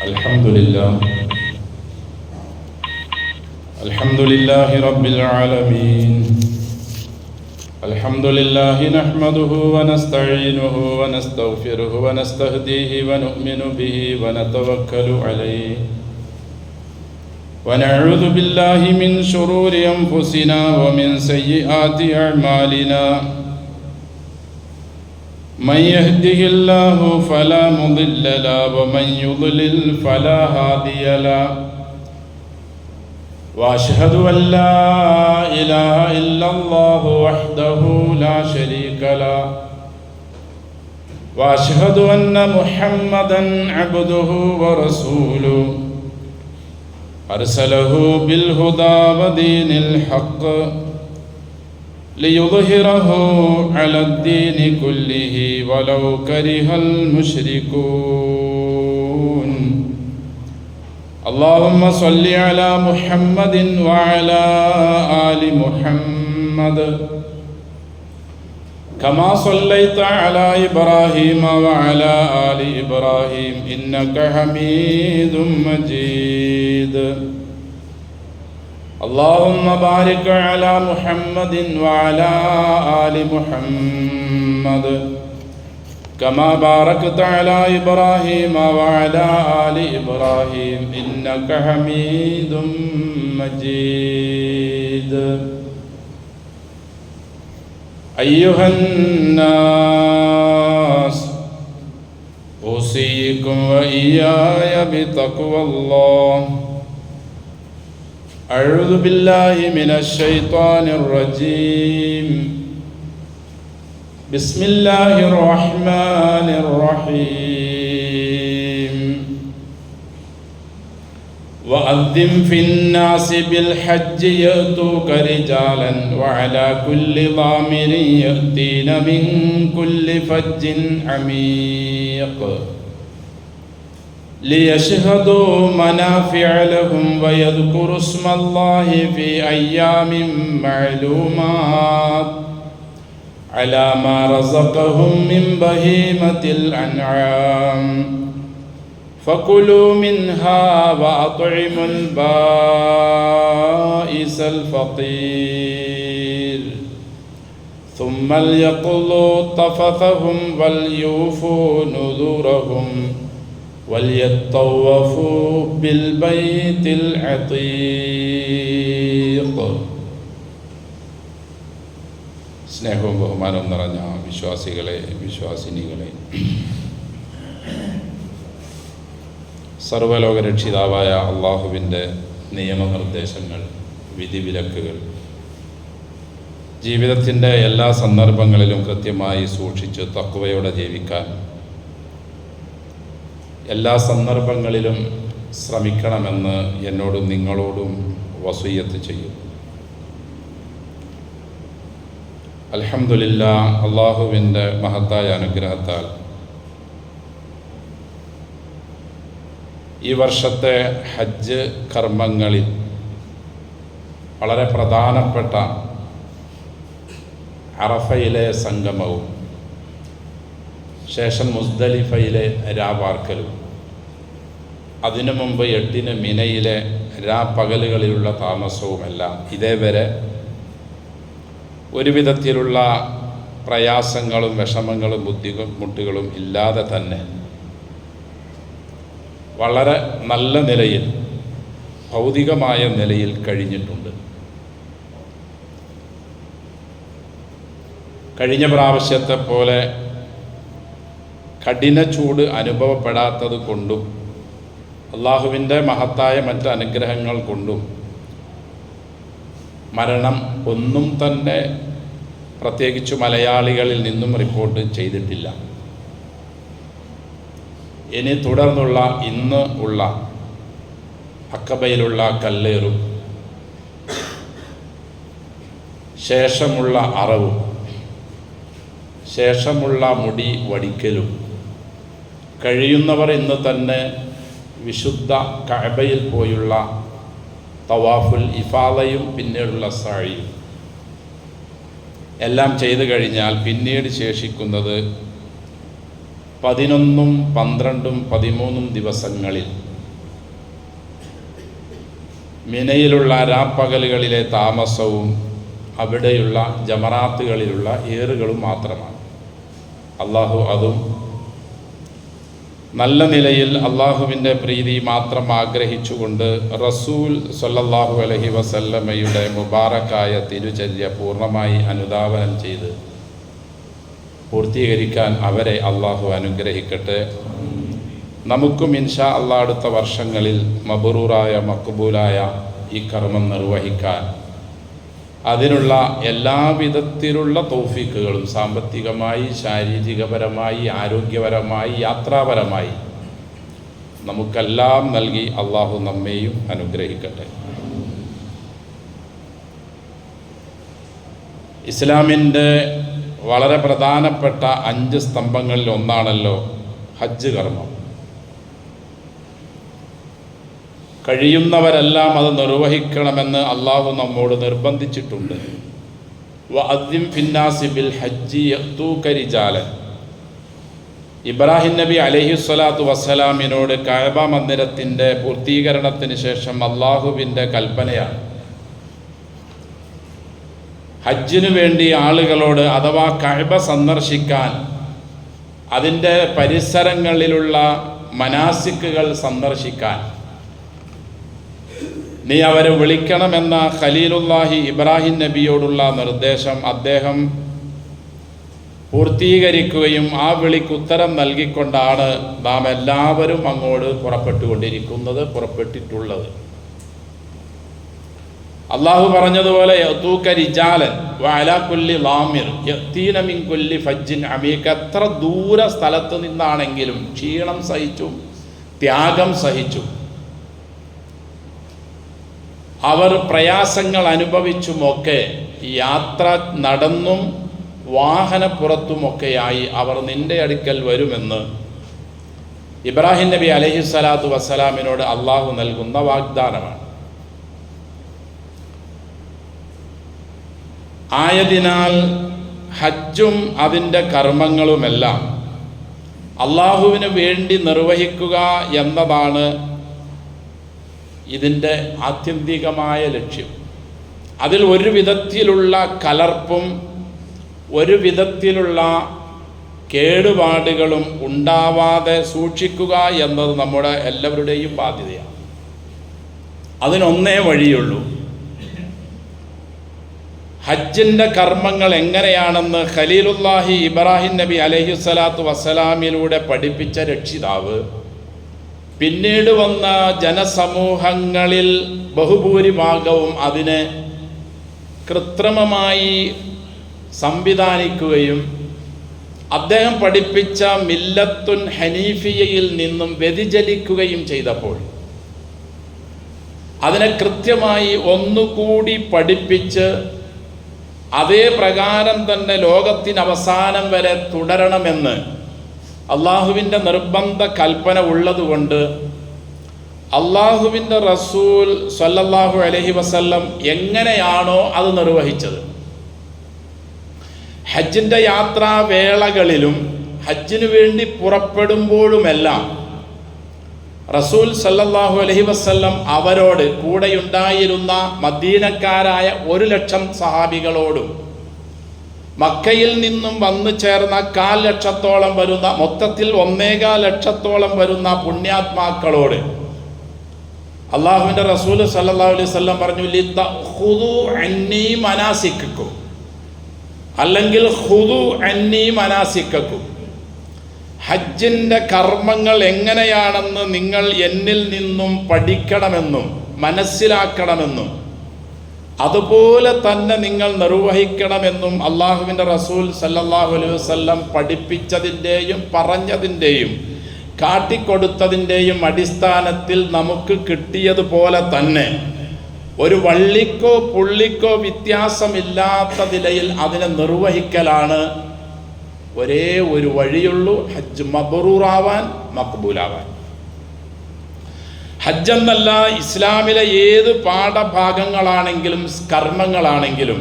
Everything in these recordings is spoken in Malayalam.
الحمد لله رب العالمين. الحمد لله نحمده ونستعينه ونستغفره ونستهديه ونؤمن به ونتوكل عليه ونعوذ بالله من شرور أنفسنا ومن سيئات أعمالنا. من يهده الله فلا مضل له ومن يضلل فلا هادي له. وأشهد أن لا إله إلا الله وحده لا شريك له. وأشهد أن محمدا عبده ورسوله أرسله بالهدى ودين الحق ليظهره على الدين كله ولو كره المشركون. اللهم صل على محمد وعلى آل محمد كما صليت على إبراهيم وعلى آل إبراهيم إنك حميد مجيد. اللهم بارك على محمد وعلى آل محمد كما باركت على إبراهيم وعلى آل إبراهيم إنك حميد مجيد. أيها الناس أوصيكم وإياي بتقوى الله. أعوذ بالله من الشيطان الرجيم. بسم الله الرحمن الرحيم. وأذن في الناس بالحج يأتوك رجالا وعلى كل ضامر يأتين من كل فج عميق ليشهدوا منافع لهم ويذكروا اسم الله في أيام معلومات على ما رزقهم من بهيمة الأنعام فكلوا منها وأطعموا البائس الفقير ثم ليقضوا تفثهم وليوفوا نذورهم وليطوفوا بالبيت العتيق. സ്നേഹവും ബഹുമാനവും നിറഞ്ഞ വിശ്വാസികളെ, വിശ്വാസിനികളെ, സർവ്വലോകരക്ഷിതാവായ അള്ളാഹുവിൻ്റെ നിയമനിർദ്ദേശങ്ങൾ, വിധിവിലക്കുകൾ ജീവിതത്തിൻ്റെ എല്ലാ സന്ദർഭങ്ങളിലും കൃത്യമായി സൂക്ഷിച്ച് തഖ്വയോടെ ജീവിക്കാൻ എല്ലാ സന്ദർഭങ്ങളിലും ശ്രമിക്കണമെന്ന് എന്നോടും നിങ്ങളോടും വസിയ്യത്ത് ചെയ്യും. അൽഹംദുലില്ലാഹ്, അള്ളാഹുവിൻ്റെ മഹത്തായ അനുഗ്രഹത്താൽ ഈ വർഷത്തെ ഹജ്ജ് കർമ്മങ്ങളിൽ വളരെ പ്രധാനപ്പെട്ട അറഫയിലെ സംഗമവും ശേഷം മുസ്ദലിഫയിലെ രാപാർക്കലും അതിനു മുമ്പ് 8-ന് മിനയിലെ രാപ്പകലുകളിലുള്ള താമസവുമെല്ലാം ഇതേവരെ ഒരു വിധത്തിലുള്ള പ്രയാസങ്ങളും വിഷമങ്ങളും ബുദ്ധിമുട്ടുകളും ഇല്ലാതെ തന്നെ വളരെ നല്ല നിലയിൽ, ഭൗതികമായ നിലയിൽ കഴിഞ്ഞിട്ടുണ്ട്. കഴിഞ്ഞ പ്രാവശ്യത്തെ പോലെ കഠിന ചൂട് അനുഭവപ്പെടാത്തത് കൊണ്ടും അള്ളാഹുവിൻ്റെ മഹത്തായ മറ്റ് അനുഗ്രഹങ്ങൾ കൊണ്ടും മരണം ഒന്നും തന്നെ പ്രത്യേകിച്ച് മലയാളികളിൽ നിന്നും റിപ്പോർട്ട് ചെയ്തിട്ടില്ല. ഇനി തുടർന്നുള്ള ഇന്ന് ഉള്ള അക്കബയിലുള്ള കല്ലേറും ശേഷമുള്ള അറവും ശേഷമുള്ള മുടി വടിക്കലും കഴിയുന്നവർ ഇന്ന് തന്നെ വിശുദ്ധ കഅബയിൽ പോയുള്ള തവാഫുൽ ഇഫാദയും പിന്നീടുള്ള സഅയും എല്ലാം ചെയ്തു കഴിഞ്ഞാൽ പിന്നീട് ശേഷിക്കുന്നത് 11, 12, 13 ദിവസങ്ങളിൽ മിനയിലുള്ള രാപ്പകലുകളിലെ താമസവും അവിടെയുള്ള ജമറാത്തുകളിലുള്ള ഏറുകളും മാത്രമാണ്. അള്ളാഹു അതും നല്ല നിലയിൽ അള്ളാഹുവിൻ്റെ പ്രീതി മാത്രം ആഗ്രഹിച്ചുകൊണ്ട് റസൂൽ സ്വല്ലല്ലാഹു അലൈഹി വസല്ലമയുടെ മുബാറക്കായ തിരുചര്യ പൂർണ്ണമായി അനുധാവനം ചെയ്ത് പൂർത്തീകരിക്കാൻ അവരെ അള്ളാഹു അനുഗ്രഹിക്കട്ടെ. നമുക്കും ഇൻഷാ അള്ളാഹ് അടുത്ത വർഷങ്ങളിൽ മബ്റൂറായ മഖ്ബൂലായ ഈ കർമ്മം നിർവഹിക്കാൻ അതിനുള്ള എല്ലാവിധത്തിലുള്ള തൗഫീക്കുകളും സാമ്പത്തികമായി, ശാരീരികപരമായി, ആരോഗ്യപരമായി, യാത്രാപരമായി നമുക്കെല്ലാം നൽകി അള്ളാഹു നമ്മെയും അനുഗ്രഹിക്കട്ടെ. ഇസ്ലാമിൻ്റെ വളരെ പ്രധാനപ്പെട്ട 5 സ്തംഭങ്ങളിൽ ഒന്നാണല്ലോ ഹജ്ജ് കർമ്മം. കഴിയുന്നവരെല്ലാം അത് നിർവഹിക്കണമെന്ന് അള്ളാഹു നമ്മോട് നിർബന്ധിച്ചിട്ടുണ്ട്. വഅദ്ദിം ഫിന്നാസി ബിൽ ഹജ്ജി യഅ്തൂക റിജാലൻ. ഇബ്രാഹിം നബി അലൈഹിസ്സലാത്തു വസ്സലാമിനോട് കഅബ മന്ദിരത്തിൻ്റെ പൂർത്തീകരണത്തിന് ശേഷം അള്ളാഹുവിൻ്റെ കൽപ്പനയാണ്. ഹജ്ജിനു വേണ്ടി ആളുകളോട് അഥവാ കഅബ സന്ദർശിക്കാൻ, അതിൻ്റെ പരിസരങ്ങളിലുള്ള മനാസിക്കുകൾ സന്ദർശിക്കാൻ നീ അവരെ വിളിക്കണമെന്ന ഖലീലുല്ലാഹി ഇബ്രാഹിം നബിയോടുള്ള നിർദ്ദേശം അദ്ദേഹം പൂർത്തീകരിക്കുകയും ആ വിളിക്ക് ഉത്തരം നൽകിക്കൊണ്ടാണ് നാം എല്ലാവരും അങ്ങോട്ട് പുറപ്പെട്ടിട്ടുള്ളത്. അള്ളാഹു പറഞ്ഞതുപോലെ യഅ്തൂക റിജാലൻ വഅലാ കുല്ലി ളാമിർ യഅ്തീന മിൻ കുല്ലി ഫജ്ജിൻ അമീഖ. എത്ര ദൂര സ്ഥലത്ത് നിന്നാണെങ്കിലും ക്ഷീണം സഹിച്ചും ത്യാഗം സഹിച്ചും അവർ പ്രയാസങ്ങൾ അനുഭവിച്ചുമൊക്കെ യാത്ര നടന്നും വാഹനപ്പുറത്തുമൊക്കെയായി അവർ നിന്റെ അടുക്കൽ വരുമെന്ന് ഇബ്രാഹിം നബി അലൈഹിസ്സലാത്തു വസ്സലാമിനോട് അള്ളാഹു നൽകുന്ന വാഗ്ദാനമാണ്. ആയതിനാൽ ഹജ്ജും അതിൻ്റെ കർമ്മങ്ങളുമെല്ലാം അള്ളാഹുവിന് വേണ്ടി നിർവഹിക്കുക എന്നതാണ് ഇതിൻ്റെ ആത്യന്തികമായ ലക്ഷ്യം. അതിൽ ഒരു വിധത്തിലുള്ള കലർപ്പും ഒരു വിധത്തിലുള്ള കേടുപാടുകളും ഉണ്ടാവാതെ സൂക്ഷിക്കുക എന്നത് നമ്മുടെ എല്ലാവരുടെയും ബാധ്യതയാണ്. അതിനൊന്നേ വഴിയുള്ളൂ. ഹജ്ജിൻ്റെ കർമ്മങ്ങൾ എങ്ങനെയാണെന്ന് ഖലീലുല്ലാഹി ഇബ്രാഹിം നബി അലൈഹിസ്സലാത്തു വസ്സലാമിലൂടെ പഠിപ്പിച്ച രക്ഷിതാവ് പിന്നീട് വന്ന ജനസമൂഹങ്ങളിൽ ബഹുഭൂരിഭാഗവും അതിനെ കൃത്രിമമായി സംവിധാനിക്കുകയും അദ്ദേഹം പഠിപ്പിച്ച മില്ലത്തുൻ ഹനീഫിയയിൽ നിന്നും വ്യതിചലിക്കുകയും ചെയ്തപ്പോൾ അതിനെ കൃത്യമായി ഒന്നുകൂടി പഠിപ്പിച്ച് അതേ പ്രകാരം തന്നെ ലോകത്തിനവസാനം വരെ തുടരണമെന്ന് അള്ളാഹുവിൻ്റെ നിർബന്ധ കൽപ്പന ഉള്ളതുകൊണ്ട് അള്ളാഹുവിൻ്റെ റസൂൽ സ്വല്ലല്ലാഹു അലൈഹി വസല്ലം എങ്ങനെയാണോ അത് നിർവഹിച്ചത്, ഹജ്ജിൻ്റെ യാത്രാവേളകളിലും ഹജ്ജിനു വേണ്ടി പുറപ്പെടുമ്പോഴുമെല്ലാം റസൂൽ സല്ലല്ലാഹു അലൈഹി വസല്ലം അവരോട് കൂടെയുണ്ടായിരുന്ന മദീനക്കാരായ 100,000 സഹാബികളോടും മക്കയിൽ നിന്നും വന്നു ചേർന്ന 1,400,000 വരുന്ന മൊത്തത്തിൽ 1,400,000 വരുന്ന പുണ്യാത്മാക്കളോട് അള്ളാഹുവിൻ്റെ റസൂൽ സല്ലല്ലാഹു അലൈഹി വസല്ലം പറഞ്ഞു, ലിതഖുദു അന്നി മനാസിക്കക്കും, അല്ലെങ്കിൽ ഖുദു അന്നി മനാസിക്കക്കും. ഹജ്ജിൻ്റെ കർമ്മങ്ങൾ എങ്ങനെയാണെന്ന് നിങ്ങൾ എന്നിൽ നിന്നും പഠിക്കണമെന്നും മനസ്സിലാക്കണമെന്നും അതുപോലെ തന്നെ നിങ്ങൾ നിർവഹിക്കണമെന്നും അള്ളാഹുവിൻ്റെ റസൂൽ സല്ലല്ലാഹു അലൈഹി വസല്ലം പഠിപ്പിച്ചതിൻ്റെയും പറഞ്ഞതിൻ്റെയും കാട്ടിക്കൊടുത്തതിൻ്റെയും അടിസ്ഥാനത്തിൽ നമുക്ക് കിട്ടിയതുപോലെ തന്നെ ഒരു വള്ളിക്കോ പുള്ളിക്കോ വ്യത്യാസമില്ലാത്ത നിലയിൽ അതിനെ നിർവഹിക്കലാണ് ഒരേ ഒരു വഴിയുള്ളൂ, ഹജ്ജ് മബ്റൂറാവാൻ, മഖ്ബൂലാവാൻ. ഹജ്ജ് എന്നല്ല, ഇസ്ലാമിലെ ഏത് പാഠഭാഗങ്ങളാണെങ്കിലും കർമ്മങ്ങളാണെങ്കിലും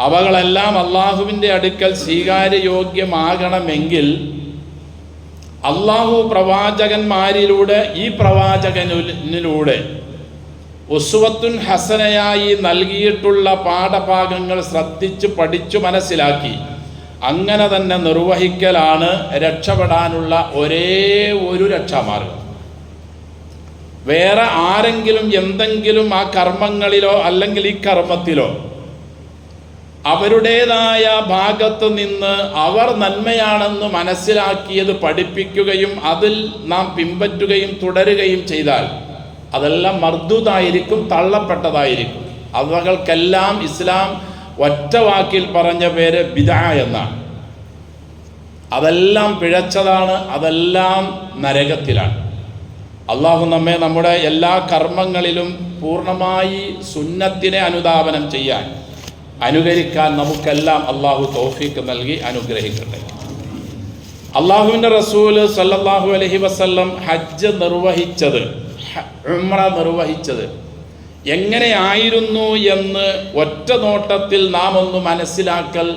അവകളെല്ലാം അള്ളാഹുവിൻ്റെ അടുക്കൽ സ്വീകാര്യയോഗ്യമാകണമെങ്കിൽ അള്ളാഹു പ്രവാചകന്മാരിലൂടെ ഈ പ്രവാചകനിലൂടെ ഉസ്വത്തുൻ ഹസനയായി നൽകിയിട്ടുള്ള പാഠഭാഗങ്ങൾ ശ്രദ്ധിച്ച് പഠിച്ചു മനസ്സിലാക്കി അങ്ങനെ തന്നെ നിർവഹിക്കലാണ് രക്ഷപ്പെടാനുള്ള ഒരേ ഒരു രക്ഷാമാർഗം. വേറെ ആരെങ്കിലും എന്തെങ്കിലും ആ കർമ്മങ്ങളിലോ അല്ലെങ്കിൽ ഈ കർമ്മത്തിലോ അവരുടേതായ ഭാഗത്ത് നിന്ന് അവർ നന്മയാണെന്ന് മനസ്സിലാക്കിയത് പഠിപ്പിക്കുകയും അതിൽ നാം പിൻപറ്റുകയും തുടരുകയും ചെയ്താൽ അതെല്ലാം മർദൂദായിരിക്കും, തള്ളപ്പെട്ടതായിരിക്കും. അവകൾക്കെല്ലാം ഇസ്ലാം ഒറ്റ വാക്കിൽ പറഞ്ഞ പേര് ബിദ്അ എന്നാണ്. അതെല്ലാം പിഴച്ചതാണ്, അതെല്ലാം നരകത്തിലാണ്. അള്ളാഹു നമ്മെ നമ്മുടെ എല്ലാ കർമ്മങ്ങളിലും പൂർണ്ണമായി സുന്നത്തിനെ അനുധാവനം ചെയ്യാൻ, അനുകരിക്കാൻ നമുക്കെല്ലാം അള്ളാഹു തൗഫീഖ് നൽകി അനുഗ്രഹിക്കട്ടെ. അള്ളാഹുവിൻ്റെ റസൂല് സല്ലല്ലാഹു അലൈഹി വസല്ലം ഹജ്ജ് നിർവഹിച്ചത്, ഉംറ നിർവഹിച്ചത് എങ്ങനെയായിരുന്നു എന്ന് ഒറ്റ നോട്ടത്തിൽ നാം ഒന്ന് മനസ്സിലാക്കൽ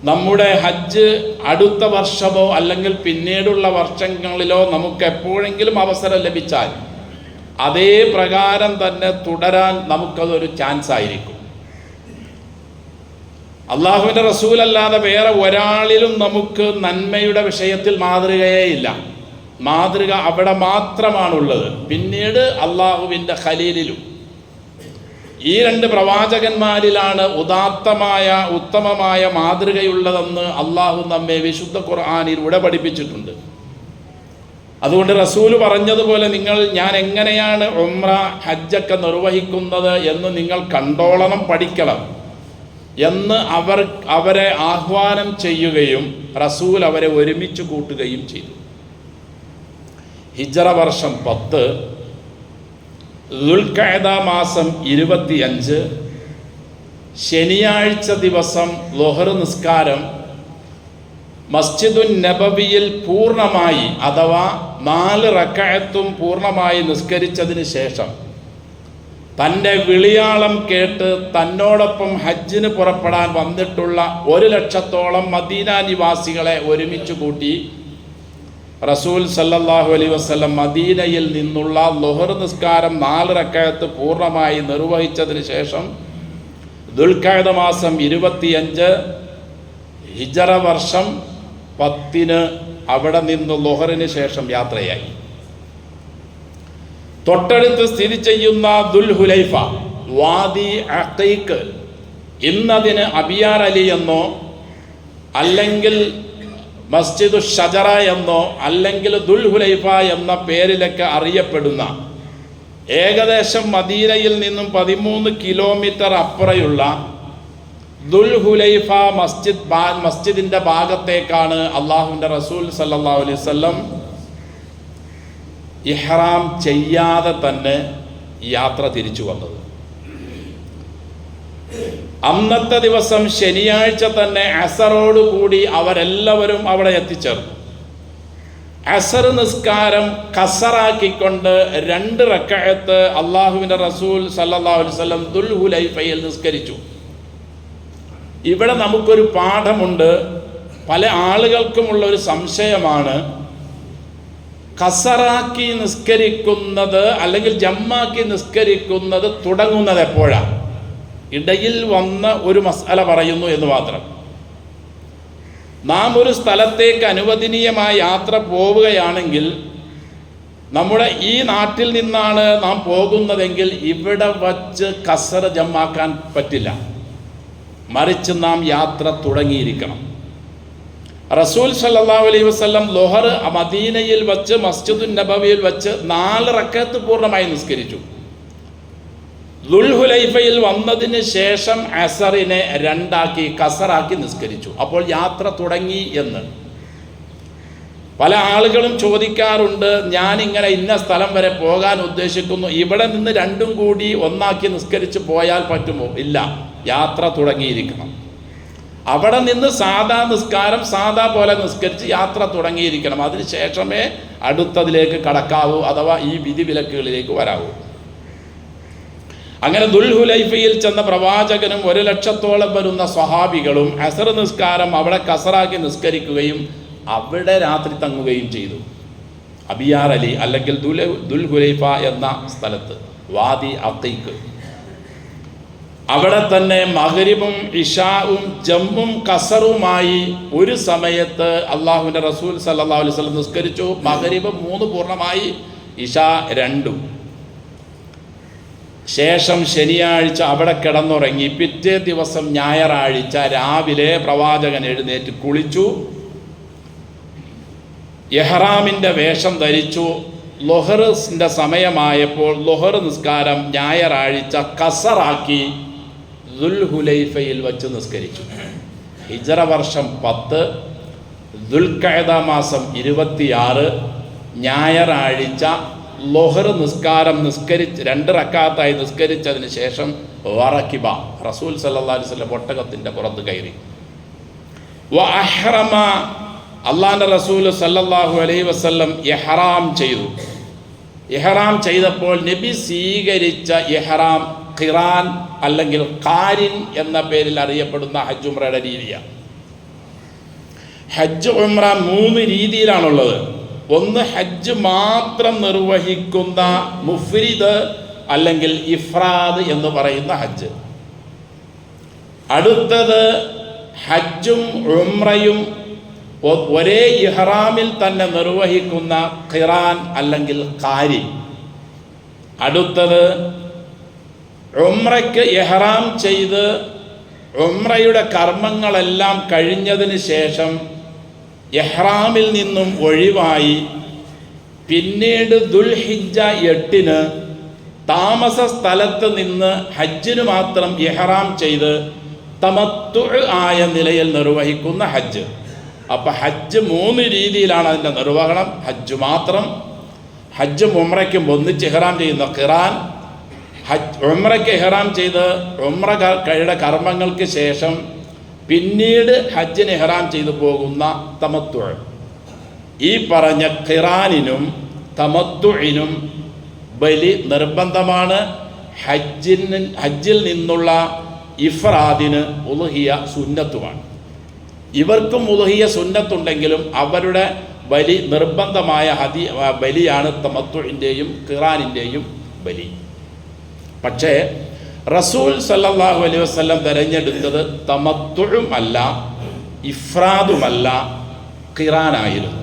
നമ്മുടെ ഹജ്ജ് അടുത്ത വർഷമോ അല്ലെങ്കിൽ പിന്നീടുള്ള വർഷങ്ങളിലോ നമുക്ക് എപ്പോഴെങ്കിലും അവസരം ലഭിച്ചാൽ അതേ പ്രകാരം തന്നെ തുടരാൻ നമുക്കതൊരു ചാൻസ് ആയിരിക്കും. അള്ളാഹുവിൻ്റെ റസൂലല്ലാതെ വേറെ ഒരാളിലും നമുക്ക് നന്മയുടെ വിഷയത്തിൽ മാതൃകയേ ഇല്ല. മാതൃക അവിടെ മാത്രമാണുള്ളത്. പിന്നീട് അള്ളാഹുവിൻ്റെ ഖലീലിലും ഈ രണ്ട് പ്രവാചകന്മാരിലാണ് ഉദാത്തമായ ഉത്തമമായ മാതൃകയുള്ളതെന്ന് അള്ളാഹു നമ്മെ വിശുദ്ധ ഖുർആനിലൂടെ പഠിപ്പിച്ചിട്ടുണ്ട്. അതുകൊണ്ട് റസൂല് പറഞ്ഞതുപോലെ ഞാൻ എങ്ങനെയാണ് ഉംറ ഹജ്ജൊക്കെ നിർവഹിക്കുന്നത് എന്ന് നിങ്ങൾ കണ്ടോളണം, പഠിക്കണം എന്ന് അവരെ ആഹ്വാനം ചെയ്യുകയും റസൂൽ അവരെ ഒരുമിച്ച് കൂട്ടുകയും ചെയ്തു. ഹിജ്റ വർഷം 10 ദുൽഖഅദ മാസം 25 ശനിയാഴ്ച ദിവസം ളുഹർ നിസ്കാരം മസ്ജിദുൻ നബവിയിൽ പൂർണ്ണമായി അഥവാ 4 റക്അത്തും പൂർണ്ണമായി നിസ്കരിച്ചതിന് ശേഷം തൻ്റെ വിളിയാളം കേട്ട് തന്നോടൊപ്പം ഹജ്ജിന് പുറപ്പെടാൻ വന്നിട്ടുള്ള 1,00,000 മദീന നിവാസികളെ ഒരുമിച്ച് കൂട്ടി റസൂൽ സല്ലല്ലാഹു അലൈഹി വസല്ലം മദീനയിൽ നിന്നുള്ള ളുഹർ നിസ്കാരം 4 റക്അത്ത് പൂർണ്ണമായി നിർവഹിച്ചതിന് ശേഷം ദുൽഖഅദ മാസം 25 ഹിജ്റ വർഷം 10 അവിടെ നിന്ന് ളുഹറിന് ശേഷം യാത്രയായി. തൊട്ടടുത്ത് സ്ഥിതി ചെയ്യുന്ന ദുൽഹുലൈഫ വാദി അഖീഖ്, ഇന്നതിന് അബിയാർ അലി എന്നോ അല്ലെങ്കിൽ മസ്ജിദു ഷജറ എന്നോ അല്ലെങ്കിൽ ദുൽഹുലൈഫ എന്ന പേരിലൊക്കെ അറിയപ്പെടുന്ന ഏകദേശം മദീനയിൽ നിന്നും 13 കിലോമീറ്റർ അപ്പുറയുള്ള ദുൽഹുലൈഫ മസ്ജിദിൻ്റെ ഭാഗത്തേക്കാണ് അള്ളാഹുവിൻ്റെ റസൂൽ സല്ലല്ലാഹു അലൈഹി വസല്ലം ഇഹ്റാം ചെയ്യാതെ തന്നെ യാത്ര തിരിച്ചു വന്നത്. അന്നത്തെ ദിവസം ശനിയാഴ്ച തന്നെ അസറോടുകൂടി അവരെല്ലാവരും അവിടെ എത്തിച്ചേർന്നു. അസർ നിസ്കാരം ഖസറാക്കിക്കൊണ്ട് 2 റക്അത്ത് അള്ളാഹുവിൻ്റെ റസൂൽ സല്ലല്ലാഹു അലൈഹി വസല്ലം ദുൽഹുലൈഫയിൽ നിസ്കരിച്ചു. ഇവിടെ നമുക്കൊരു പാഠമുണ്ട്. പല ആളുകൾക്കുമുള്ള ഒരു സംശയമാണ്, ഖസറാക്കി നിസ്കരിക്കുന്നത് അല്ലെങ്കിൽ ജമ്മാക്കി നിസ്കരിക്കുന്നത് തുടങ്ങുന്നത് എപ്പോഴാണ്? ഇടയിൽ വന്ന ഒരു മസ്അല പറയുന്നു എന്ന് മാത്രം. നാം ഒരു സ്ഥലത്തേക്ക് അനുവദനീയമായ യാത്ര പോവുകയാണെങ്കിൽ നമ്മുടെ ഈ നാട്ടിൽ നിന്നാണ് നാം പോകുന്നതെങ്കിൽ ഇവിടെ വച്ച് ഖസർ ജമ്മാക്കാൻ പറ്റില്ല. മറിച്ച് നാം യാത്ര തുടങ്ങിയിരിക്കണം. റസൂൽ സല്ലല്ലാഹു അലൈഹി വസല്ലം ളുഹർ മദീനയിൽ വച്ച് മസ്ജിദുൻ നബവിയിൽ വച്ച് 4 റക്അത്ത് പൂർണ്ണമായി നിസ്കരിച്ചു. ദുൽഹുലൈഫയിൽ വന്നതിന് ശേഷം അസറിനെ 2 ഖസറാക്കി നിസ്കരിച്ചു. അപ്പോൾ യാത്ര തുടങ്ങി എന്ന് പല ആളുകളും ചോദിക്കാറുണ്ട്. ഞാനിങ്ങനെ ഇന്ന സ്ഥലം വരെ പോകാൻ ഉദ്ദേശിക്കുന്നു, ഇവിടെ നിന്ന് 2ഉം കൂടി ഒന്നാക്കി നിസ്കരിച്ച് പോയാൽ പറ്റുമോ? ഇല്ല, യാത്ര തുടങ്ങിയിരിക്കണം. അവിടെ നിന്ന് സാധാ നിസ്കാരം സാധാ പോലെ നിസ്കരിച്ച് യാത്ര തുടങ്ങിയിരിക്കണം. അതിന് ശേഷമേ അടുത്തതിലേക്ക് കടക്കാവൂ, അഥവാ ഈ വിധിവിലക്കുകളിലേക്ക് വരാവൂ. അങ്ങനെ ദുൽഹുലൈഫയിൽ ചെന്ന പ്രവാചകനും 1,00,000 വരുന്ന സ്വഹാബികളും അസർ നിസ്കാരം അവിടെ ഖസറാക്കി നിസ്കരിക്കുകയും അവിടെ രാത്രി തങ്ങുകയും ചെയ്തു. അബിയാർ അലി അല്ലെങ്കിൽ ദുൽഹുലൈഫ എന്ന സ്ഥലത്ത്. വാദി അഖീഖ്. അവിടെ തന്നെ മഗ്രിബും ഇശാവും ജമ്മും കസറുമായി ഒരു സമയത്ത് അള്ളാഹുവിൻ്റെ റസൂൽ സല്ലല്ലാഹു അലൈഹി വസല്ലം നിസ്കരിച്ചു. മഗ്രിബ് 3 പൂർണ്ണമായി, ഇശാ 2. ശേഷം ശനിയാഴ്ച അവിടെ കിടന്നുറങ്ങി. പിറ്റേ ദിവസം ഞായറാഴ്ച രാവിലെ പ്രവാചകൻ എഴുന്നേറ്റ് കുളിച്ചു, ഇഹ്റാമിൻ്റെ വേഷം ധരിച്ചു. ളുഹറിൻ്റെ സമയമായപ്പോൾ ളുഹർ നിസ്കാരം ഞായറാഴ്ച കസറാക്കി ദുൽഹുലൈഫയിൽ വച്ച് നിസ്കരിച്ചു. ഹിജ്റ വർഷം 10 ദുൽഖഅദ മാസം 26 ഞായറാഴ്ച ളുഹർ നിസ്കാരം നിസ്കരിച്ച് 2 റക്അത്തായി നിസ്കരിച്ചതിന് ശേഷം വറക്കിബ റസൂൽ സല്ലല്ലാഹു അലൈഹി വസല്ലം ഒട്ടകത്തിൻ്റെ പുറത്ത് കയറി. വ അഹ്റമ അള്ളാഹുവിൻ്റെ റസൂൽ സല്ലല്ലാഹു അലൈഹി വസല്ലം ഇഹ്റാം ചെയ്തു. ഇഹ്റാം ചെയ്തപ്പോൾ നബി സ്വീകരിച്ച ഇഹ്റാം ഖിറാൻ അല്ലെങ്കിൽ ഖാരിൻ എന്ന പേരിൽ അറിയപ്പെടുന്ന ഹജ്ജ് ഉംറയുടെ രീതിയാണ്. ഹജ്ജ് ഉംറ 3 രീതിയിലാണുള്ളത്. ഒന്ന് ഹജ്ജ് മാത്രം നിർവഹിക്കുന്ന മുഫ്രിദ് അല്ലെങ്കിൽ ഇഫ്രാദ് എന്ന് പറയുന്ന ഹജ്ജ്. അടുത്തത് ഹജ്ജും ഉംറയും ഒരേ ഇഹ്റാമിൽ തന്നെ നിർവഹിക്കുന്ന ഖിറാൻ അല്ലെങ്കിൽ ഖാരി. അടുത്തത് ഉംറയ്ക്ക് ഇഹ്റാം ചെയ്ത് ഉംറയുടെ കർമ്മങ്ങളെല്ലാം കഴിഞ്ഞതിന് ശേഷം ഇഹ്റാമിൽ നിന്നും ഒഴിവായി പിന്നീട് ദുൽഹിജ്ജ 8 താമസ സ്ഥലത്ത് നിന്ന് ഹജ്ജിന് മാത്രം ഇഹ്റാം ചെയ്ത് തമത്തു ആയ നിലയിൽ നിർവഹിക്കുന്ന ഹജ്ജ്. അപ്പം ഹജ്ജ് 3 രീതിയിലാണ് അതിൻ്റെ നിർവഹണം. ഹജ്ജ് മാത്രം, ഹജ്ജും ഉംറയ്ക്കും ഒന്നിച്ച് ഇഹ്റാം ചെയ്യുന്ന ഖിറാൻ, ഉംറയ്ക്ക് ഇഹ്റാം ചെയ്ത് ഉംറയുടെ കർമ്മങ്ങൾക്ക് ശേഷം പിന്നീട് ഹജ്ജിന് ഇഹ്റാം ചെയ്തു പോകുന്ന തമത്തു. ഈ പറഞ്ഞ ഖിറാനിനും തമത്തുഇനും ബലി നിർബന്ധമാണ്. ഹജ്ജിൽ നിന്നുള്ള ഇഫ്രാദിന് ഉളുഹിയ സുന്നത്തുമാണ്. ഇവർക്കും ഉളുഹിയ സുന്നത്തുണ്ടെങ്കിലും അവരുടെ ബലി നിർബന്ധമായ ബലിയാണ് തമത്തുഇൻ്റെയും ഖിറാനിൻ്റെയും ബലി. പക്ഷേ റസൂൽ സല്ലല്ലാഹു അലൈഹി വസല്ലം തിരഞ്ഞെടുത്തത് തമത്തുഉം അല്ല ഇഫ്രാദുമല്ല ഖിറാനായിരുന്നു.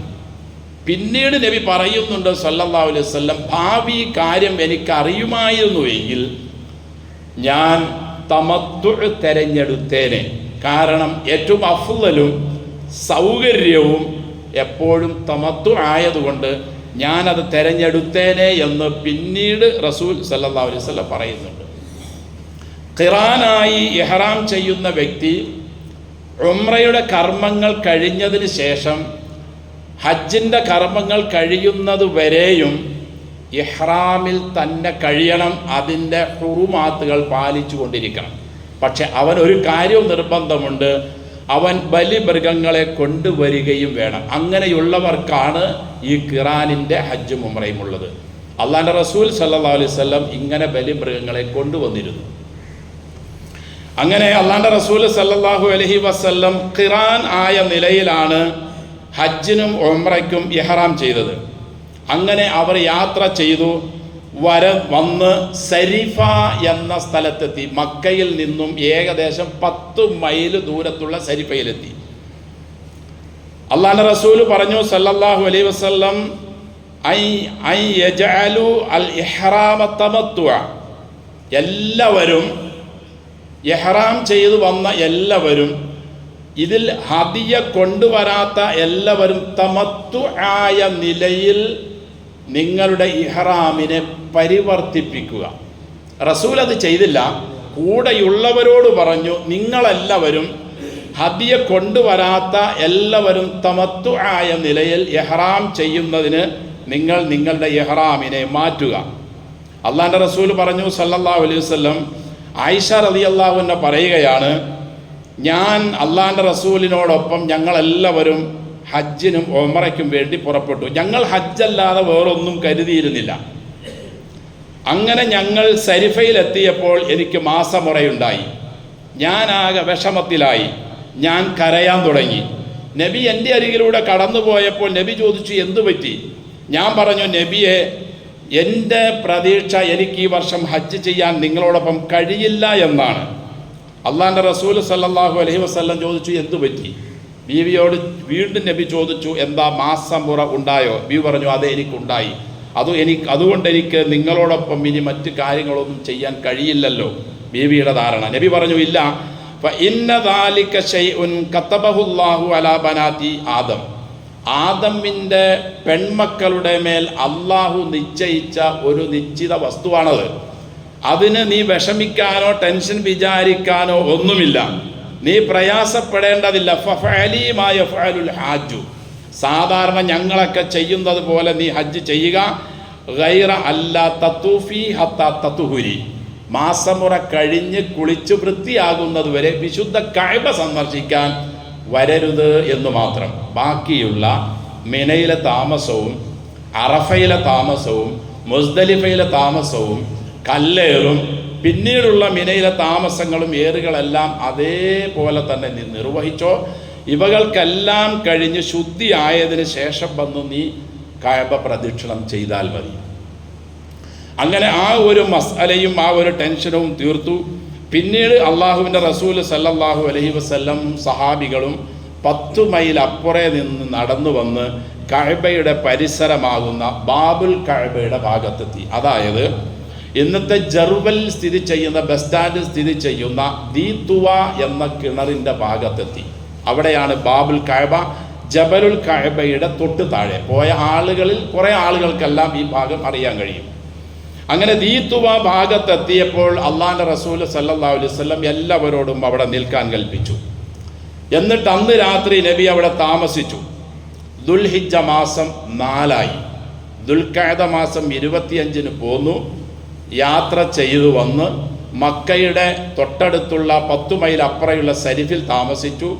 പിന്നീട് നബി പറയുന്നുണ്ട് സല്ലല്ലാഹു അലൈഹി വസല്ലം, ഭാവി കാര്യം എനിക്കറിയുമായിരുന്നുവെങ്കിൽ ഞാൻ തമത്തുഉ തിരഞ്ഞെടുത്തേനെ. കാരണം ഏറ്റവും അഫ്ളലും സൗകര്യവും എപ്പോഴും തമത്തു ആയതുകൊണ്ട് ഞാനത് തിരഞ്ഞെടുത്തേനെ എന്ന് പിന്നീട് റസൂൽ സല്ലല്ലാഹു അലൈഹി വസല്ലം പറയുന്നുണ്ട്. ഖിറാനായി ഇഹ്റാം ചെയ്യുന്ന വ്യക്തി ഉംറയുടെ കർമ്മങ്ങൾ കഴിഞ്ഞതിന് ശേഷം ഹജ്ജിൻ്റെ കർമ്മങ്ങൾ കഴിയുന്നത് വരെയും ഇഹ്റാമിൽ തന്നെ കഴിയണം. അതിൻ്റെ ഹുറുമാത്തുകൾ പാലിച്ചു കൊണ്ടിരിക്കണം. പക്ഷെ അവൻ ഒരു കാര്യവും നിർബന്ധമുണ്ട്, അവൻ ബലിമൃഗങ്ങളെ കൊണ്ടുവരികയും വേണം. അങ്ങനെയുള്ളവർക്കാണ് ഈ ഖിറാനിൻ്റെ ഹജ്ജും ഉംറയും ഉള്ളത്. അള്ളാഹുവിൻ്റെ റസൂൽ സല്ലല്ലാഹു അലൈഹി വസല്ലം ഇങ്ങനെ ബലിമൃഗങ്ങളെ കൊണ്ടുവന്നിരുന്നു. അങ്ങനെ അള്ളാഹുവിൻ്റെ റസൂൽ സല്ലല്ലാഹു അലൈഹി വസല്ലം ഖിറാൻ ആയ നിലയിലാണ് ഹജ്ജിനും ഉംറയ്ക്കും ഇഹ്റാം ചെയ്തത്. അങ്ങനെ അവർ യാത്ര ചെയ്തു വന്ന് സരിഫ എന്ന സ്ഥലത്തെത്തി. മക്കയിൽ നിന്നും ഏകദേശം 10 മൈൽ ദൂരത്തുള്ള സരിഫയിലെത്തി. അള്ളാഹുവിൻ്റെ റസൂൽ പറഞ്ഞു സല്ലല്ലാഹു അലൈഹി വസല്ലം, ഐ യജഅലു അൽ ഇഹ്റാമ തമത്തുഅ. എല്ലാവരും ഇഹ്റാം ചെയ്തു വന്ന എല്ലാവരും, ഇതിൽ ഹദിയ കൊണ്ടുവരാത്ത എല്ലാവരും തമത്തു ആയ നിലയിൽ നിങ്ങളുടെ ഇഹ്റാമിനെ പരിവർത്തിപ്പിക്കുക. റസൂൽ അത് ചെയ്തില്ല. കൂടെയുള്ളവരോട് പറഞ്ഞു, നിങ്ങളെല്ലാവരും ഹദിയ കൊണ്ടുവരാത്ത എല്ലാവരും തമത്തു ആയ നിലയിൽ ഇഹ്റാം ചെയ്യുന്നതിന് നിങ്ങൾ നിങ്ങളുടെ ഇഹ്റാമിനെ മാറ്റുക. അള്ളാഹുവിൻ്റെ റസൂൽ പറഞ്ഞു സല്ലല്ലാഹു അലൈഹി വസല്ലം, ആയിഷ റളിയല്ലാഹു അൻഹ പറയുകയാണ്, ഞാൻ അള്ളാഹുവിൻ്റെ റസൂലിനോടൊപ്പം ഞങ്ങളെല്ലാവരും ഹജ്ജിനും ഉംറയ്ക്കും വേണ്ടി പുറപ്പെട്ടു. ഞങ്ങൾ ഹജ്ജല്ലാതെ വേറൊന്നും കരുതിയിരുന്നില്ല. അങ്ങനെ ഞങ്ങൾ സരിഫയിലെത്തിയപ്പോൾ എനിക്ക് മാസമുറയുണ്ടായി. ഞാനാകെ വിഷമത്തിലായി. ഞാൻ കരയാൻ തുടങ്ങി. നബി എൻ്റെ അരികിലൂടെ കടന്നു പോയപ്പോൾ നബി ചോദിച്ചു, എന്തു പറ്റി? ഞാൻ പറഞ്ഞു, നബിയെ, എൻ്റെ പ്രതീക്ഷ എനിക്ക് ഈ വർഷം ഹജ്ജ് ചെയ്യാൻ നിങ്ങളോടൊപ്പം കഴിയില്ല എന്നാണ്. അള്ളാഹിൻ്റെ റസൂൽ സല്ലല്ലാഹു അലൈഹി വസല്ലം ചോദിച്ചു, എന്തു പറ്റി? ബീവിയോട് വീണ്ടും നബി ചോദിച്ചു, എന്താ മാസമുറ ഉണ്ടായോ? ബീവി പറഞ്ഞു, അതെ എനിക്കുണ്ടായി. അതുകൊണ്ട് എനിക്ക് നിങ്ങളോടൊപ്പം ഇനി മറ്റു കാര്യങ്ങളൊന്നും ചെയ്യാൻ കഴിയില്ലല്ലോ. ബീവിയുടെ ധാരണ. നബി പറഞ്ഞു, ഇല്ല, ഫഇന്ന ദാലിക ശൈഉൻ കതബഹുല്ലാഹു അലാ ബനാതി ആദം. ആദമിൻ്റെ പെൺമക്കളുടെ മേൽ അള്ളാഹു നിശ്ചയിച്ച ഒരു നിശ്ചിത വസ്തുവാണത്. അതിന് നീ വിഷമിക്കാനോ ടെൻഷൻ വിചാരിക്കാനോ ഒന്നുമില്ല. നീ പ്രയാസപ്പെടേണ്ടതില്ല. ഫഫഅലി മാ യഫഅലുൽ ഹാജു. സാധാരണ ഞങ്ങളൊക്കെ ചെയ്യുന്നത് പോലെ നീ ഹജ്ജ് ചെയ്യുക. ഗൈറ അല്ലാ തത്തൂഫി ഹത്താ തത്തുഹുരി. മാസമുറ കഴിഞ്ഞ് കുളിച്ച് വൃത്തിയാകുന്നത് വരെ വിശുദ്ധ കഅബ സന്ദർശിക്കാൻ വരരുത് എന്ന് മാത്രം. ബാക്കിയുള്ള മിനയിലെ താമസവും അറഫയിലെ താമസവും മുസ്ദലിഫയിലെ താമസവും കല്ലേറും പിന്നീടുള്ള മിനയിലെ താമസങ്ങളും ഏറുകളെല്ലാം അതേപോലെ തന്നെ നീ നിർവഹിച്ചോ. ഇവകൾക്കെല്ലാം കഴിഞ്ഞ് ശുദ്ധിയായതിന് ശേഷം വന്ന് നീ കഅബ പ്രദക്ഷിണം ചെയ്താൽ മതി. അങ്ങനെ ആ ഒരു മസ്അലയും ആ ഒരു ടെൻഷനും തീർത്തു. പിന്നീട് അള്ളാഹുവിൻ്റെ റസൂൽ സല്ലല്ലാഹു അലൈഹി വസല്ലം സഹാബികളും 10 മൈൽ അപ്പുറേ നിന്ന് നടന്നു വന്ന് കഅബയുടെ പരിസരമാകുന്ന ബാബുൽ കഅബയുടെ ഭാഗത്തെത്തി. അതായത് ഇന്നത്തെ ജറുവൽ സ്ഥിതി ചെയ്യുന്ന ബസ് സ്റ്റാൻഡ് സ്ഥിതി ചെയ്യുന്ന ദീത്തുവ എന്ന കിണറിൻ്റെ ഭാഗത്തെത്തി. അവിടെയാണ് ബാബുൽ കഅബ. ജബലുൽ കഅബയുടെ തൊട്ട് താഴെ പോയ ആളുകളിൽ കുറേ ആളുകൾക്കെല്ലാം ഈ ഭാഗം അറിയാൻ കഴിയും. അങ്ങനെ ദീത്തുവ ഭാഗത്തെത്തിയപ്പോൾ അള്ളാഹിൻ്റെ റസൂൽ സല്ലല്ലാഹു അലൈഹി വസല്ലം എല്ലാവരോടും അവിടെ നിൽക്കാൻ കൽപ്പിച്ചു. എന്നിട്ട് അന്ന് രാത്രി നബി അവിടെ താമസിച്ചു. ദുൽഹിജ്ജ മാസം 4 ദുൽഖഅദ മാസം 25 പോന്നു. യാത്ര ചെയ്തു വന്ന് മക്കയുടെ തൊട്ടടുത്തുള്ള 10 മൈൽ അപ്പുറയുള്ള സരിഫിൽ താമസിച്ചു.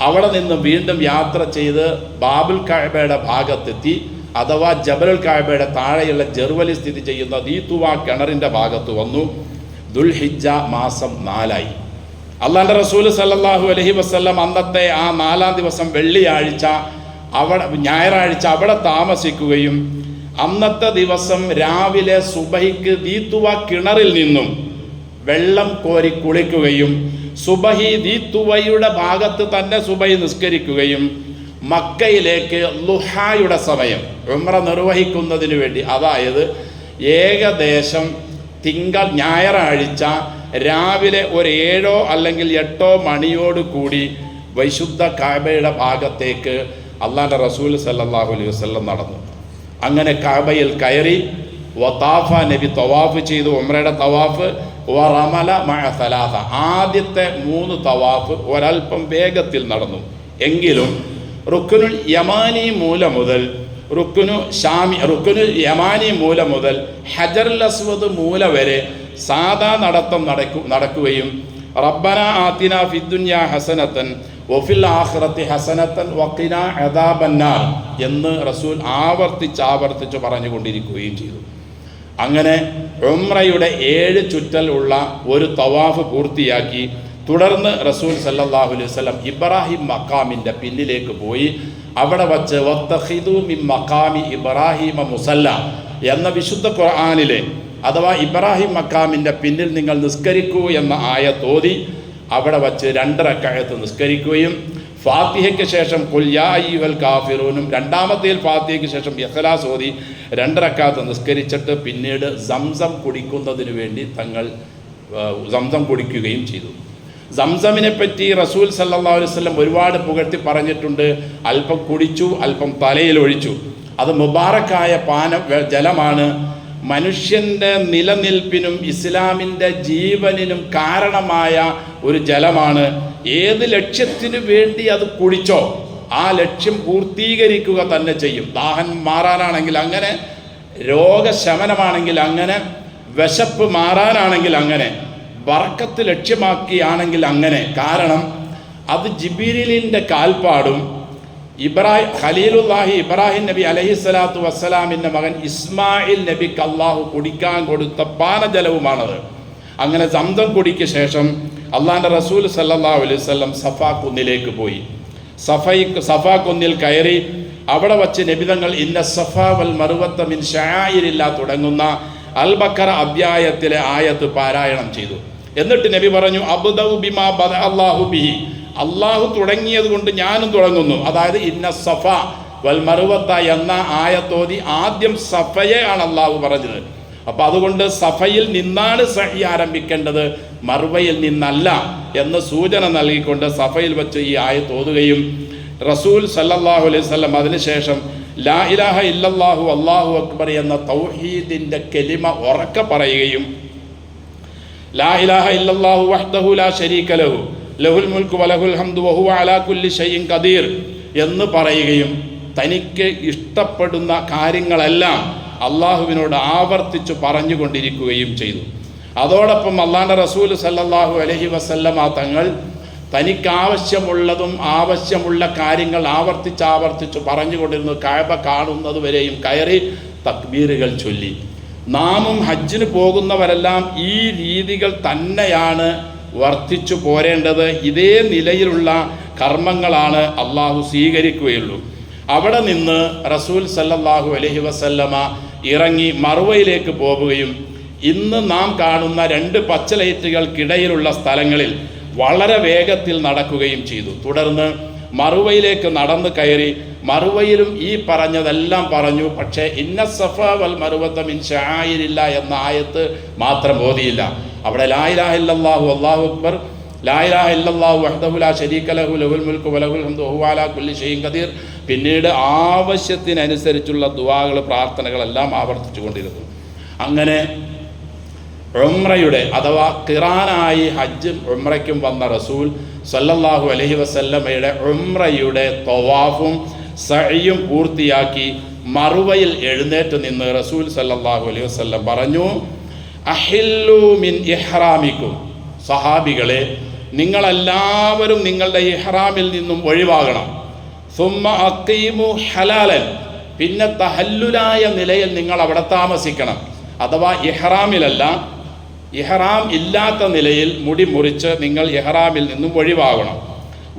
അവിടെ നിന്ന് വീണ്ടും യാത്ര ചെയ്ത് ബാബുൽ കഅബയുടെ ഭാഗത്തെത്തി. അഥവാ ജബലുൽ കഅബയുടെ താഴെയുള്ള ജെറുവലി സ്ഥിതി ചെയ്യുന്ന ദീത്തുവ കിണറിൻ്റെ ഭാഗത്ത് വന്നു. ദുൽഹിജ്ജ മാസം 4 അള്ളാഹിൻ്റെ റസൂൽ സല്ലല്ലാഹു അലൈഹി വസല്ലം അന്നത്തെ ആ 4-ാം ദിവസം വെള്ളിയാഴ്ച ഞായറാഴ്ച അവിടെ താമസിക്കുകയും അന്നത്തെ ദിവസം രാവിലെ സുബഹിക്ക് ദീത്തുവ കിണറിൽ നിന്നും വെള്ളം കോരി കുളിക്കുകയും സുബഹി ദീത്തുവയുടെ ഭാഗത്ത് തന്നെ സുബഹി നിസ്കരിക്കുകയും മക്കയിലേക്ക് ളുഹായുടെ സമയം ഉംറ നിർവഹിക്കുന്നതിന് വേണ്ടി, അതായത് ഏകദേശം ഞായറാഴ്ച രാവിലെ ഒരു 7 അല്ലെങ്കിൽ 8 മണിയോട് കൂടി വിശുദ്ധ കഅബയുടെ ഭാഗത്തേക്ക് അള്ളാഹിൻ്റെ റസൂൽ സല്ലല്ലാഹു അലൈഹി വസല്ലം നടന്നു. അങ്ങനെ കഅബയിൽ കയറി വതാഫ, നബി തവാഫ് ചെയ്തു, ഉംറയുടെ തവാഫ്. വറമല മഅ സലാസ, ആദ്യത്തെ 3 തവാഫ് ഒരൽപ്പം വേഗത്തിൽ നടന്നു. എങ്കിലും റുക്നുൽ യമാനി മൂല മുതൽ റുക്നുൽ യമാനി മൂല മുതൽ ഹജറുൽ അസ്വദ് മൂല വരെ സാദാ നടത്തം നടക്കുകയും റബ്ബന ആതിന ഫിദ്ദുനിയ ഹസനത്തൻ വഫിൽ ആഖിറതി ഹസനത്തൻ വഖിനാ അദാബന്നാർ എന്ന് റസൂൽ ആവർത്തിച്ച് പറഞ്ഞുകൊണ്ടിരിക്കുകയും ചെയ്തു. അങ്ങനെ ഉംറയുടെ 7 ചുറ്റൽ ഉള്ള ഒരു തവാഫ് പൂർത്തിയാക്കി. തുടർന്ന് റസൂൽ സല്ലല്ലാഹു അലൈഹി വസല്ലം ഇബ്രാഹിം മഖാമിൻ്റെ പിന്നിലേക്ക് പോയി. അവിടെ വച്ച് വത്തഖിദു മിൻ മഖാമി ഇബ്രാഹിമ മുസല്ല എന്ന വിശുദ്ധ ഖുർആനിലെ അഥവാ ഇബ്രാഹിം മഖാമിൻ്റെ പിന്നിൽ നിങ്ങൾ നിസ്കരിക്കൂ എന്ന ആയത്തോതി അവിടെ വച്ച് 2 റക്അത്ത് നിസ്കരിക്കുകയും ഫാത്തിഹയ്ക്ക് ശേഷം ഖുൽ യാ അയ്യുഹൽ കാഫിറൂനും 2-ാമത്തേൽ ഫാത്തിഹയ്ക്ക് ശേഷം ഇഖ്ലാസ് ഓതി 2 റക്അത്ത് നിസ്കരിച്ചിട്ട് പിന്നീട് സംസം കുടിക്കുന്നതിന് വേണ്ടി തങ്ങൾ സംസം കുടിക്കുകയും ചെയ്തു. സംസമിനെ പറ്റി റസൂൽ സല്ലല്ലാഹു അലൈഹി വസല്ലം ഒരുപാട് പുകഴ്ത്തി പറഞ്ഞിട്ടുണ്ട്. അല്പം കുടിച്ചു, അല്പം തലയിൽ ഒഴിച്ചു. അത് മുബാറക്കായ ജലമാണ്. മനുഷ്യൻ്റെ നിലനിൽപ്പിനും ഇസ്ലാമിൻ്റെ ജീവനിനും കാരണമായ ഒരു ജലമാണ്. ഏത് ലക്ഷ്യത്തിനു വേണ്ടി അത് കുടിച്ചോ ആ ലക്ഷ്യം പൂർത്തീകരിക്കുക തന്നെ ചെയ്യും. ദാഹം മാറാനാണെങ്കിൽ അങ്ങനെ, രോഗശമനമാണെങ്കിൽ അങ്ങനെ, വിശപ്പ് മാറാനാണെങ്കിൽ അങ്ങനെ, ബർക്കത്ത് ലക്ഷ്യമാക്കിയാണെങ്കിൽ അങ്ങനെ. കാരണം അത് ജിബ്രീലിൻ്റെ കാൽപ്പാടും ഖലീലുല്ലാഹി ഇബ്രാഹിം നബി അലൈഹിസ്സലാത്തു വസ്സലാമിൻ്റെ മകൻ ഇസ്മായിൽ നബിക്ക് അള്ളാഹു കുടിക്കാൻ കൊടുത്ത പാനജലവുമാണത്. അങ്ങനെ സംസം കുടിക്ക് ശേഷം അള്ളാഹിൻ്റെ റസൂൽ സല്ലല്ലാഹു അലൈഹി വസല്ലം സഫാ കുന്നിലേക്ക് പോയി. സഫാ കുന്നിൽ കയറി അവിടെ വച്ച് നബിതങ്ങൾ ഇന്ന സഫ വൽ മറുവത്ത മിൻ ശആഇരില്ലാ തുടങ്ങുന്ന അൽ ബഖറ അധ്യായത്തിലെ ആയത്ത് പാരായണം ചെയ്തു. എന്നിട്ട് നബി പറഞ്ഞു അബ്ദഉ ബിമാ ബദ അല്ലാഹു ബിഹി, അള്ളാഹു തുടങ്ങിയത് കൊണ്ട് ഞാനും തുടങ്ങുന്നു. അതായത് ഇന്ന സഫ വൽ മറുവത്ത എന്ന ആയത്തോതി ആദ്യം സഫയെയാണ് അള്ളാഹു പറഞ്ഞത്. അപ്പം അതുകൊണ്ട് സഫയിൽ നിന്നാണ് സഹി ആരംഭിക്കേണ്ടത്, മറുവയിൽ നിന്നല്ല എന്ന് സൂചന നൽകിക്കൊണ്ട് സഫയിൽ വെച്ച് ഈ ആയത്ത് ഓതുകയും റസൂൽ സല്ലല്ലാഹു അലൈഹി വസല്ലം അതിനുശേഷം ലാ ഇലാഹ ഇല്ലല്ലാഹു അല്ലാഹു അക്ബർ എന്ന തൗഹീദിൻ്റെ കലിമ ഉറക്കെ പറയുകയും ലാ ഇലാഹ ഇല്ലല്ലാഹു വഹ്ദഹു ലാ ശരീക ലഹു ലഹുൽ മുൽക്കു വലഹുൽ ഹംദു വഹുവ അലാ കുല്ലി ഷൈഇൻ ഖദീർ എന്ന് പറയുകയും തനിക്ക് ഇഷ്ടപ്പെടുന്ന കാര്യങ്ങളെല്ലാം അള്ളാഹുവിനോട് ആവർത്തിച്ചു പറഞ്ഞുകൊണ്ടിരിക്കുകയും ചെയ്തു. അതോടൊപ്പം അള്ളാഹുവിൻ്റെ റസൂൽ സല്ലല്ലാഹു അലൈഹി വസല്ലമ തങ്ങൾ തനിക്കാവശ്യമുള്ളതും ആവശ്യമുള്ള കാര്യങ്ങൾ ആവർത്തിച്ചു പറഞ്ഞുകൊണ്ടിരുന്നു. കഅബ കാണുന്നത് വരെയും കയറി തക്ബീറുകൾ ചൊല്ലി. നാമും ഹജ്ജിന് പോകുന്നവരെല്ലാം ഈ രീതികൾ തന്നെയാണ് വർദ്ധിച്ചു പോരേണ്ടത്. ഇതേ നിലയിലുള്ള കർമ്മങ്ങളാണ് അള്ളാഹു സ്വീകരിക്കുകയുള്ളൂ. അവിടെ നിന്ന് റസൂൽ സല്ലല്ലാഹു അലൈഹി വസല്ലമ ഇറങ്ങി മറുവയിലേക്ക് പോവുകയും ഇന്ന് നാം കാണുന്ന 2 പച്ചലൈറ്റുകൾക്കിടയിലുള്ള സ്ഥലങ്ങളിൽ വളരെ വേഗത്തിൽ നടക്കുകയും ചെയ്തു. തുടർന്ന് മറുവയിലേക്ക് നടന്നു കയറി മറുവയിലും ഈ പറഞ്ഞതെല്ലാം പറഞ്ഞു. പക്ഷേ ഇന്ന സഫ വൽ മറുവത്ത മിൻ ശആഇരില്ലാ എന്ന ആയത്ത് മാത്രം ഓതിയില്ല. അവിടെ ലാ ഇലാഹ ഇല്ലല്ലാഹു അല്ലാഹു അക്ബർ, ലാ ഇലാഹ ഇല്ലല്ലാഹു വഹ്ദഹു ലാ ശരീക ലഹു ലഹുൽ മുൽക്കു വലഹുൽ ഹംദു വഹുവ അലാ കുല്ലി ഷൈഇൻ ഖദീർ, പിന്നീട് ആവശ്യത്തിനനുസരിച്ചുള്ള ദുആകൾ പ്രാർത്ഥനകളെല്ലാം ആവർത്തിച്ചു കൊണ്ടിരുന്നു. അങ്ങനെ ഉംറയുടെ അഥവാ ഖിറാനായി ഹജ്ജും ഉംറയ്ക്കും വന്ന റസൂൽ സല്ലല്ലാഹു അലൈഹി വസല്ലമയുടെ ഉംറയുടെ തവാഫും സഅയും പൂർത്തിയാക്കി മറുവയിൽ എഴുന്നേറ്റ് നിന്ന് റസൂൽ സല്ലല്ലാഹു അലൈഹി വസല്ലം പറഞ്ഞു അഹില്ലു മിൻ ഇഹ്റാമിക്കും, സഹാബികളെ നിങ്ങളെല്ലാവരും നിങ്ങളുടെ ഇഹ്റാമിൽ നിന്നും ഒഴിവാകണം. സുമ്മ അഖീമു ഹലാലൻ, പിന്നെ തഹല്ലുലായ നിലയിൽ നിങ്ങൾ അവിടെ താമസിക്കണം. അഥവാ ഇഹ്റാമിലല്ല, ഇഹ്റാം ഇല്ലാത്ത നിലയിൽ മുടി മുറിച്ച് നിങ്ങൾ ഇഹ്റാമിൽ നിന്നും ഒഴിവാകണം.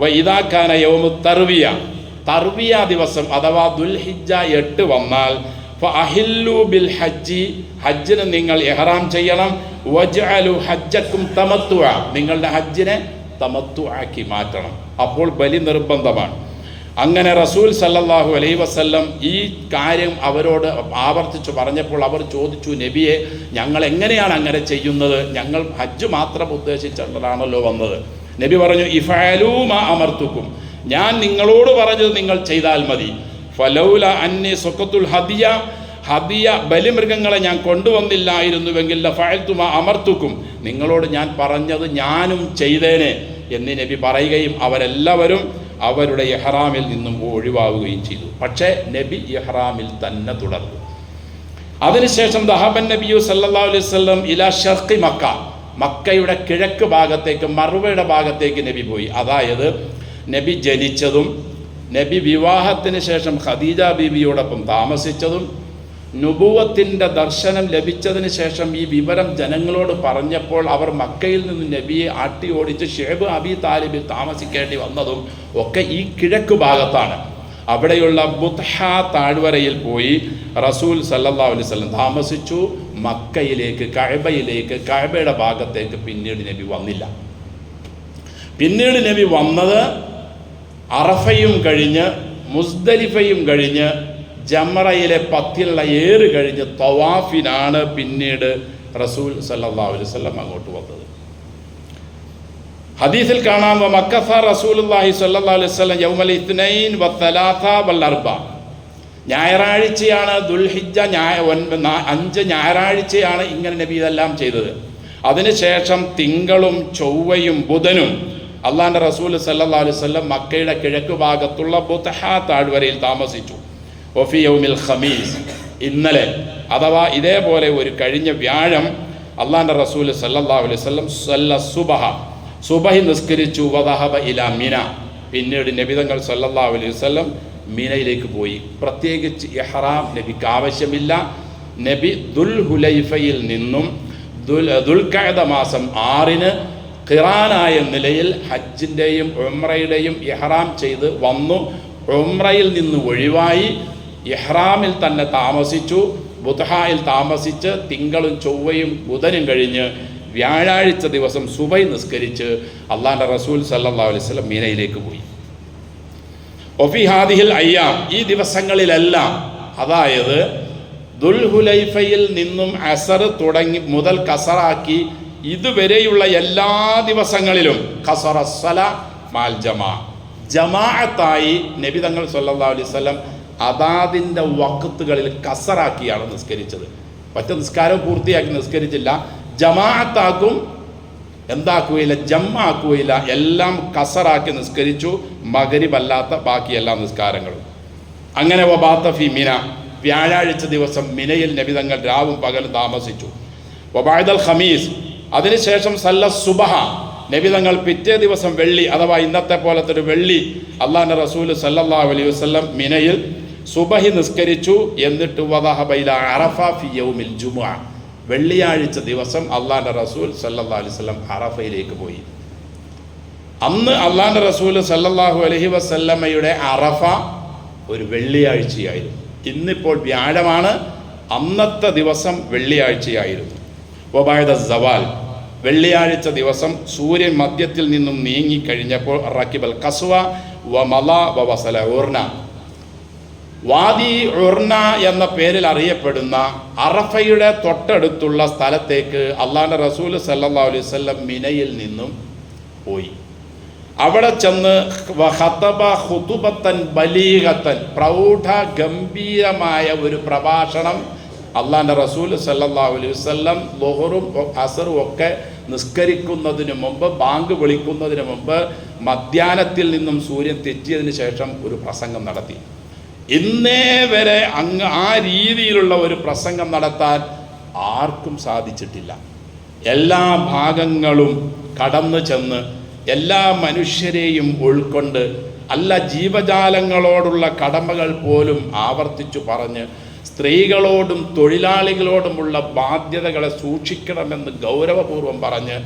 വ ഇദാ കാന യൗമു തർവിയ, തർവിയ ദിവസം അഥവാ ദുൽഹിജ്ജ 8 വന്നാൽ ഫഅഹില്ലു ബിൽ ഹജ്ജി, ഹജ്ജിന് നിങ്ങൾ ഇഹ്റാം ചെയ്യണം. വജ്അലു ഹജ്ജക്കും തമത്തുഅ, നിങ്ങളുടെ ഹജ്ജിനെ തമത്തുആക്കി മാറ്റണം. അപ്പോൾ ബലി നിർബന്ധമാണ്. അങ്ങനെ റസൂൽ സല്ലല്ലാഹു അലൈഹി വസല്ലം ഈ കാര്യം അവരോട് ആവർത്തിച്ചു പറഞ്ഞപ്പോൾ അവർ ചോദിച്ചു, നബിയെ ഞങ്ങൾ എങ്ങനെയാണ് അങ്ങനെ ചെയ്യുന്നത്? ഞങ്ങൾ ഹജ്ജ് മാത്രം ഉദ്ദേശിച്ചിട്ടാണല്ലോ വന്നത്. നബി പറഞ്ഞു ഇഫഅലൂ മാ അമർത്തുക്കും, ഞാൻ നിങ്ങളോട് പറഞ്ഞത് നിങ്ങൾ ചെയ്താൽ മതി. ഫലൗല അന്നി സുഖത്തുൽ ഹദിയ, ഹദിയ ബലിമൃഗങ്ങളെ ഞാൻ കൊണ്ടുവന്നില്ലായിരുന്നുവെങ്കിൽ ലഫഅൽതു മാ അമർത്തുക്കും, നിങ്ങളോട് ഞാൻ പറഞ്ഞത് ഞാനും ചെയ്തേനെ എന്ന് നബി പറയുകയും അവരെല്ലാവരും അവരുടെ ഇഹ്റാമിൽ നിന്നും ഒഴിവാവുകയും ചെയ്തു. പക്ഷേ നബി ഇഹ്റാമിൽ തന്നെ തുടർന്നു. അതിനുശേഷം ദഹബൻ നബിയു സല്ലല്ലാഹു അലൈഹി വസല്ലം ഇലാ ശർഖി മക്ക, മക്കയുടെ കിഴക്ക് ഭാഗത്തേക്ക് മറുവയുടെ ഭാഗത്തേക്ക് നബി പോയി. അതായത് നബി ജനിച്ചതും നബി വിവാഹത്തിന് ശേഷം ഖദീജ ബീവിയോടൊപ്പം താമസിച്ചതും നുബുവത്തിൻ്റെ ദർശനം ലഭിച്ചതിന് ശേഷം ഈ വിവരം ജനങ്ങളോട് പറഞ്ഞപ്പോൾ അവർ മക്കയിൽ നിന്ന് നബിയെ ആട്ടി ഓടിച്ച് ഷുഐബ് അബി താലിബിൽ താമസിക്കേണ്ടി വന്നതും ഒക്കെ ഈ കിഴക്ക് ഭാഗത്താണ്. അവിടെയുള്ള ബുത്ഹ താഴ്വരയിൽ പോയി റസൂൽ സല്ലല്ലാഹു അലൈഹി വസല്ലം താമസിച്ചു. മക്കയിലേക്ക് കഅബയിലേക്ക് കഅബയുടെ ഭാഗത്തേക്ക് പിന്നീട് നബി വന്നില്ല. പിന്നീട് നബി വന്നത് അറഫയും കഴിഞ്ഞ് മുസ്ദലിഫയും കഴിഞ്ഞ് ജംറയിലെ പത്തിലുള്ള ഏറ് കഴിഞ്ഞ് തവാഫിനാണ് പിന്നീട് റസൂൽ സല്ലല്ലാഹു അലൈഹി വസല്ലം അങ്ങോട്ട് വന്നത്. ഹദീസിൽ കാണാം മക്കസ റസൂലുള്ളാഹി സ്വല്ലല്ലാഹു അലൈഹി വസല്ലം യൗമൽ ഇത്നൈൻ വത്തലാത്ത വൽ അർബ, ഞായറാഴ്ചയാണ് ദുൽഹിജ്ജ 5 ഞായറാഴ്ചയാണ് ഇങ്ങനെ നബി ഇതെല്ലാം ചെയ്തത്. അതിനുശേഷം തിങ്കളും ചൊവ്വയും ബുധനും അള്ളാഹിൻ്റെ റസൂൽ സല്ലല്ലാഹു അലൈഹി വസല്ലം മക്കയുടെ കിഴക്ക് ഭാഗത്തുള്ള ബുത്ഹ താഴ്വരയിൽ താമസിച്ചു. ഒഫി യൗമിൽ ഖമീസ്, ഇന്നലെ അഥവാ ഇതേപോലെ ഒരു കഴിഞ്ഞ വ്യാഴം അള്ളാഹിൻ്റെ റസൂൽ സല്ലല്ലാഹു അലൈഹി വസല്ലം സുബഹി നിസ്കരിച്ചു. വദഹബ ഇലാ മിന, പിന്നീട് നബിതങ്ങൾ സല്ലല്ലാഹു അലൈഹി വസല്ലം മിനയിലേക്ക് പോയി. പ്രത്യേകിച്ച് ഇഹ്റാം നബിക്ക് ആവശ്യമില്ല. നബി ദുൽഹുലൈഫയിൽ നിന്നും ദുൽഖഅദ മാസം 6-ന് ഖിറാനായ നിലയിൽ ഹജ്ജിൻ്റെയും ഉംറയുടെയും ഇഹ്റാം ചെയ്ത് വന്നു. ഉംറയിൽ നിന്ന് ഒഴിവായി ഇഹ്റാമിൽ തന്നെ താമസിച്ചു. ബുദ്ഹായിൽ താമസിച്ച് തിങ്കളും ചൊവ്വയും ബുധനും കഴിഞ്ഞ് വ്യാഴാഴ്ച ദിവസം സുബഹി നിസ്കരിച്ച് അള്ളാഹുവിൻ്റെ റസൂൽ സല്ലല്ലാഹു അലൈഹി വസല്ലം മീനയിലേക്ക് പോയി. ഒഫി ഹാദിഹിൽ അയ്യാം, ഈ ദിവസങ്ങളിലെല്ലാം, അതായത് ദുൽഹുലൈഫയിൽ നിന്നും അസർ തുടങ്ങി മുതൽ കസറാക്കി ഇതുവരെയുള്ള എല്ലാ ദിവസങ്ങളിലും ഖസറസ്സല മാൽ ജമാഅത്തായി നബി തങ്ങൾ സല്ലല്ലാഹു അലൈഹി വസല്ലം അതാതിൻ്റെ വഖത്തുകളിൽ കസറാക്കിയാണ് നിസ്കരിച്ചത്. മറ്റു നിസ്കാരം പൂർത്തിയാക്കി നിസ്കരിച്ചില്ല, ജമാഅത്താക്കും എന്താക്കുകയില്ല, ജമ്മാക്കുകയില്ല, എല്ലാം കസറാക്കി നിസ്കരിച്ചു, മഗ്രിബല്ലാത്ത ബാക്കി എല്ലാ നിസ്കാരങ്ങളും. അങ്ങനെ വബാത്ത ഫി മിന, വ്യാഴാഴ്ച ദിവസം മിനയിൽ നബി തങ്ങൾ രാവും പകലും താമസിച്ചു. വബഅദൽ ഖമീസ്, അതിനുശേഷം സല്ല സുബഹ, നബി തങ്ങൾ പിറ്റേ ദിവസം വെള്ളി, അഥവാ ഇന്നത്തെ പോലത്തെ ഒരു വെള്ളി അള്ളാഹുവിൻ്റെ റസൂൽ സല്ലല്ലാഹു അലൈഹി വസല്ലം മിനയിൽ സുബഹി നിസ്കരിച്ചു. എന്നിട്ട് വദഹബ ഇലാ അറഫ ഫി യൗമിൽ ജുമുഅ, വെള്ളിയാഴ്ച ദിവസം അള്ളാഹുവിൻ്റെ റസൂൽ സല്ലല്ലാഹു അലൈഹി വസല്ലം അറഫയിലേക്ക് പോയി. അന്ന് അള്ളാഹുവിൻ്റെ റസൂൽ സല്ലല്ലാഹു അലൈഹി വസല്ലമയുടെ അറഫ ഒരു വെള്ളിയാഴ്ചയായിരുന്നു. ഇന്നിപ്പോൾ വ്യാഴമാണ്, അന്നത്തെ ദിവസം വെള്ളിയാഴ്ചയായിരുന്നു. വബഅദ സവാൽ, വെള്ളിയാഴ്ച ദിവസം സൂര്യൻ മധ്യത്തിൽ നിന്നും നീങ്ങിക്കഴിഞ്ഞപ്പോൾ റക്കിബൽ കസ്വ വമല വവസല ഉർന, വാദി ഉർന എന്ന പേരിൽ അറിയപ്പെടുന്ന അറഫയുടെ തൊട്ടടുത്തുള്ള സ്ഥലത്തേക്ക് അള്ളാഹുവിൻ്റെ റസൂൽ സല്ലല്ലാഹു അലൈഹി വസല്ലം മിനയിൽ നിന്നും പോയി. അവിടെ ചെന്ന് ഖതബ ഖുതുബത്തൻ ബലീഗത്തൻ, പ്രൗഢ ഗംഭീരമായ ഒരു പ്രഭാഷണം അള്ളാഹുവിൻ്റെ റസൂൽ സല്ലല്ലാഹു അലൈഹി വസല്ലം ളുഹറും അസറും ഒക്കെ നിസ്കരിക്കുന്നതിന് മുമ്പ്, ബാങ്ക് വിളിക്കുന്നതിന് മുമ്പ്, മധ്യാഹ്നത്തിൽ നിന്നും സൂര്യൻ തെറ്റിയതിന് ശേഷം ഒരു പ്രസംഗം നടത്തി. ഇന്നേ വരെ ആ രീതിയിലുള്ള ഒരു പ്രസംഗം നടത്താൻ ആർക്കും സാധിച്ചിട്ടില്ല. എല്ലാ ഭാഗങ്ങളും കടന്നു ചെന്ന് എല്ലാ മനുഷ്യരെയും ഉൾക്കൊണ്ട്, അല്ല ജീവജാലങ്ങളോടുള്ള കടമകൾ പോലും ആവർത്തിച്ചു പറഞ്ഞ്, സ്ത്രീകളോടും തൊഴിലാളികളോടുമുള്ള ബാധ്യതകളെ സൂക്ഷിക്കണമെന്ന് ഗൗരവപൂർവം പറഞ്ഞ്,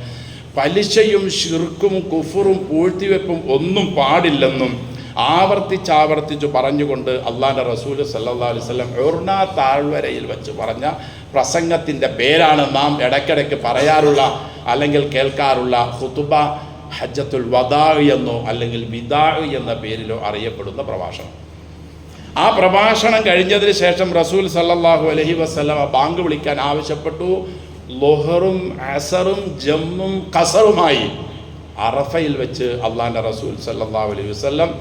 പലിശയും ശിർക്കും കുഫറും പൂഴ്ത്തിവെപ്പും ഒന്നും പാടില്ലെന്നും ആവർത്തിച്ചു പറഞ്ഞുകൊണ്ട് അള്ളാഹുവിൻ്റെ റസൂൽ സല്ലല്ലാഹു അലൈഹി വസല്ലം ഉർന താഴ്വരയിൽ വെച്ച് പറഞ്ഞ പ്രസംഗത്തിൻ്റെ പേരാണ് നാം ഇടയ്ക്കിടയ്ക്ക് പറയാറുള്ള അല്ലെങ്കിൽ കേൾക്കാറുള്ള ഖുതുബ ഹജ്ജത്തുൽ വദാ എന്നോ അല്ലെങ്കിൽ വിദാ എന്ന പേരിലോ അറിയപ്പെടുന്ന പ്രഭാഷണം. ആ പ്രഭാഷണം കഴിഞ്ഞതിന് ശേഷം റസൂൽ സല്ലല്ലാഹു അലൈഹി വസല്ലം ബാങ്ക് വിളിക്കാൻ ആവശ്യപ്പെട്ടു. ളുഹറും അസറും ജമ്മും ഖസറുമായി അറഫയിൽ വെച്ച് അള്ളാഹുവിൻ്റെ റസൂൽ സല്ലല്ലാഹു അലൈഹി വസല്ലം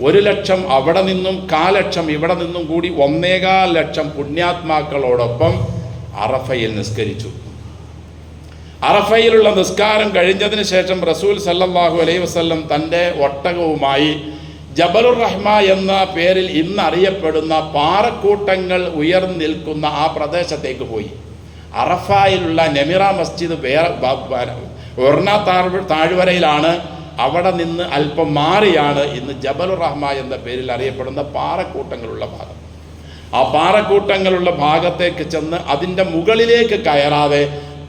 1,00,000 അവിടെ നിന്നും 1,00,000 ഇവിടെ നിന്നും കൂടി 1,15,000 പുണ്യാത്മാക്കളോടൊപ്പം അറഫയിൽ നിസ്കരിച്ചു. അറഫയിലുള്ള നിസ്കാരം കഴിഞ്ഞതിന് ശേഷം റസൂൽ സല്ലല്ലാഹു അലൈഹി വസല്ലം തൻ്റെ ഒട്ടകവുമായി ജബലുർ റഹ്മ എന്ന പേരിൽ ഇന്നറിയപ്പെടുന്ന പാറക്കൂട്ടങ്ങൾ ഉയർന്നു നിൽക്കുന്ന ആ പ്രദേശത്തേക്ക് പോയി. അറഫയിലുള്ള നെമിറ മസ്ജിദ് ഉർന താഴ്വരയിലാണ്. അവിടെ നിന്ന് അല്പം മാറിയാണ് ഇന്ന് ജബലുർ റഹ്മ എന്ന പേരിൽ അറിയപ്പെടുന്ന പാറക്കൂട്ടങ്ങളുള്ള ഭാഗം. ആ പാറക്കൂട്ടങ്ങളുള്ള ഭാഗത്തേക്ക് ചെന്ന് അതിൻ്റെ മുകളിലേക്ക് കയറാതെ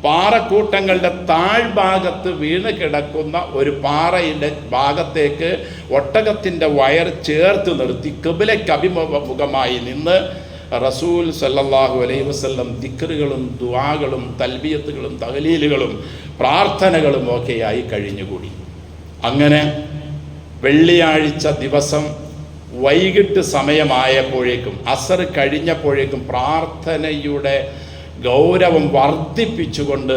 പാറക്കൂട്ടങ്ങളുടെ താഴ്ഭാഗത്ത് വീണ് കിടക്കുന്ന ഒരു പാറയുടെ ഭാഗത്തേക്ക് ഒട്ടകത്തിൻ്റെ വയർ ചേർത്ത് നിർത്തി ഖിബ്ലയ്ക്ക് അഭിമുഖമായി നിന്ന് റസൂൽ സല്ലല്ലാഹു അലൈഹി വസല്ലം ദിക്റുകളും ദുആകളും തൽബിയത്തുകളും തഹ്ലീലുകളും പ്രാർത്ഥനകളും ഒക്കെയായി കഴിഞ്ഞുകൂടി. അങ്ങനെ വെള്ളിയാഴ്ച ദിവസം വൈകിട്ട് സമയമായപ്പോഴേക്കും, അസർ കഴിഞ്ഞപ്പോഴേക്കും പ്രാർത്ഥനയുടെ ഗൗരവം വർദ്ധിപ്പിച്ചുകൊണ്ട്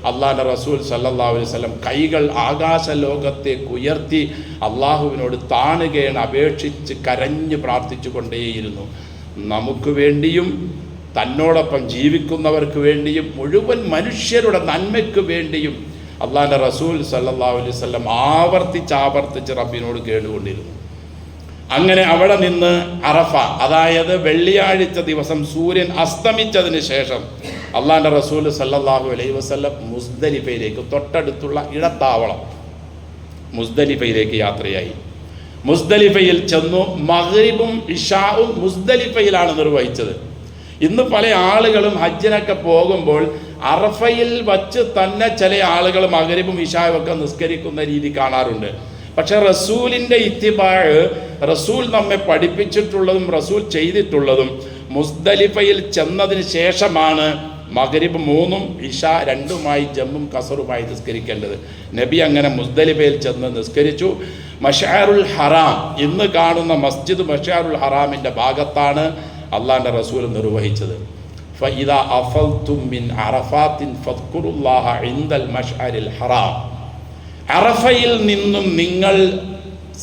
അള്ളാഹുവിൻ്റെ റസൂൽ സല്ലല്ലാഹു അലൈഹി വസല്ലം കൈകൾ ആകാശലോകത്തേക്ക് ഉയർത്തി അള്ളാഹുവിനോട് താണുകയാണ് അപേക്ഷിച്ച് കരഞ്ഞ് പ്രാർത്ഥിച്ചു കൊണ്ടേയിരുന്നു. നമുക്ക് വേണ്ടിയും തന്നോടൊപ്പം ജീവിക്കുന്നവർക്ക് വേണ്ടിയും മുഴുവൻ മനുഷ്യരുടെ നന്മയ്ക്ക് വേണ്ടിയും അള്ളാഹുവിൻ്റെ റസൂൽ സല്ലല്ലാഹു അലൈഹി വസല്ലം ആവർത്തിച്ച് റബ്ബിനോട് കേടുകൊണ്ടിരുന്നു. അങ്ങനെ അവിടെ നിന്ന് അറഫ, അതായത് വെള്ളിയാഴ്ച ദിവസം സൂര്യൻ അസ്തമിച്ചതിന് ശേഷം അള്ളാഹുവിൻ്റെ റസൂൽ സല്ലല്ലാഹു അലൈഹി വസല്ലം മുസ്ദലിഫയിലേക്ക്, തൊട്ടടുത്തുള്ള ഇടത്താവളം മുസ്ദലിഫയിലേക്ക് യാത്രയായി. മുസ്ദലിഫയിൽ ചെന്നു. മഗ്രിബും ഇശാഉം മുസ്ദലിഫയിലാണ് നിർവഹിച്ചത്. ഇന്ന് പല ആളുകളും ഹജ്ജിനൊക്കെ പോകുമ്പോൾ അറഫയിൽ വച്ച് തന്നെ ചില ആളുകൾ മഗ്രിബും ഇശാഉം ഒക്കെ നിസ്കരിക്കുന്ന രീതി കാണാറുണ്ട്. പക്ഷെ റസൂലിൻ്റെ ഇത്തിബാഅ് റസൂൽ നമ്മെ പഠിപ്പിച്ചിട്ടുള്ളതും റസൂൽ ചെയ്തിട്ടുള്ളതും മുസ്ദലിഫയിൽ ചെന്നതിന് ശേഷമാണ് മഗ്രിബ് 3-ഉം ഇശ 2-ഉമായി ജമ്മും കസറുമായി നിസ്കരിക്കേണ്ടത്. നബി അങ്ങനെ മുസ്ദലിഫയിൽ ചെന്ന് നിസ്കരിച്ചു. മശ്അറുൽ ഹറാം, ഇന്ന് കാണുന്ന മസ്ജിദ് മശ്അറുൽ ഹറാമിൻ്റെ ഭാഗത്താണ് അള്ളാഹിൻ്റെ റസൂൽ നിർവഹിച്ചത്. ഫഇദാ അഫൽതും മിൻ അറഫാത്തിൻ ഫദ്കുറുല്ലാഹ ഇൻദൽ മശ്അരിൽ ഹറാം. അറഫയിൽ നിന്നും നിങ്ങൾ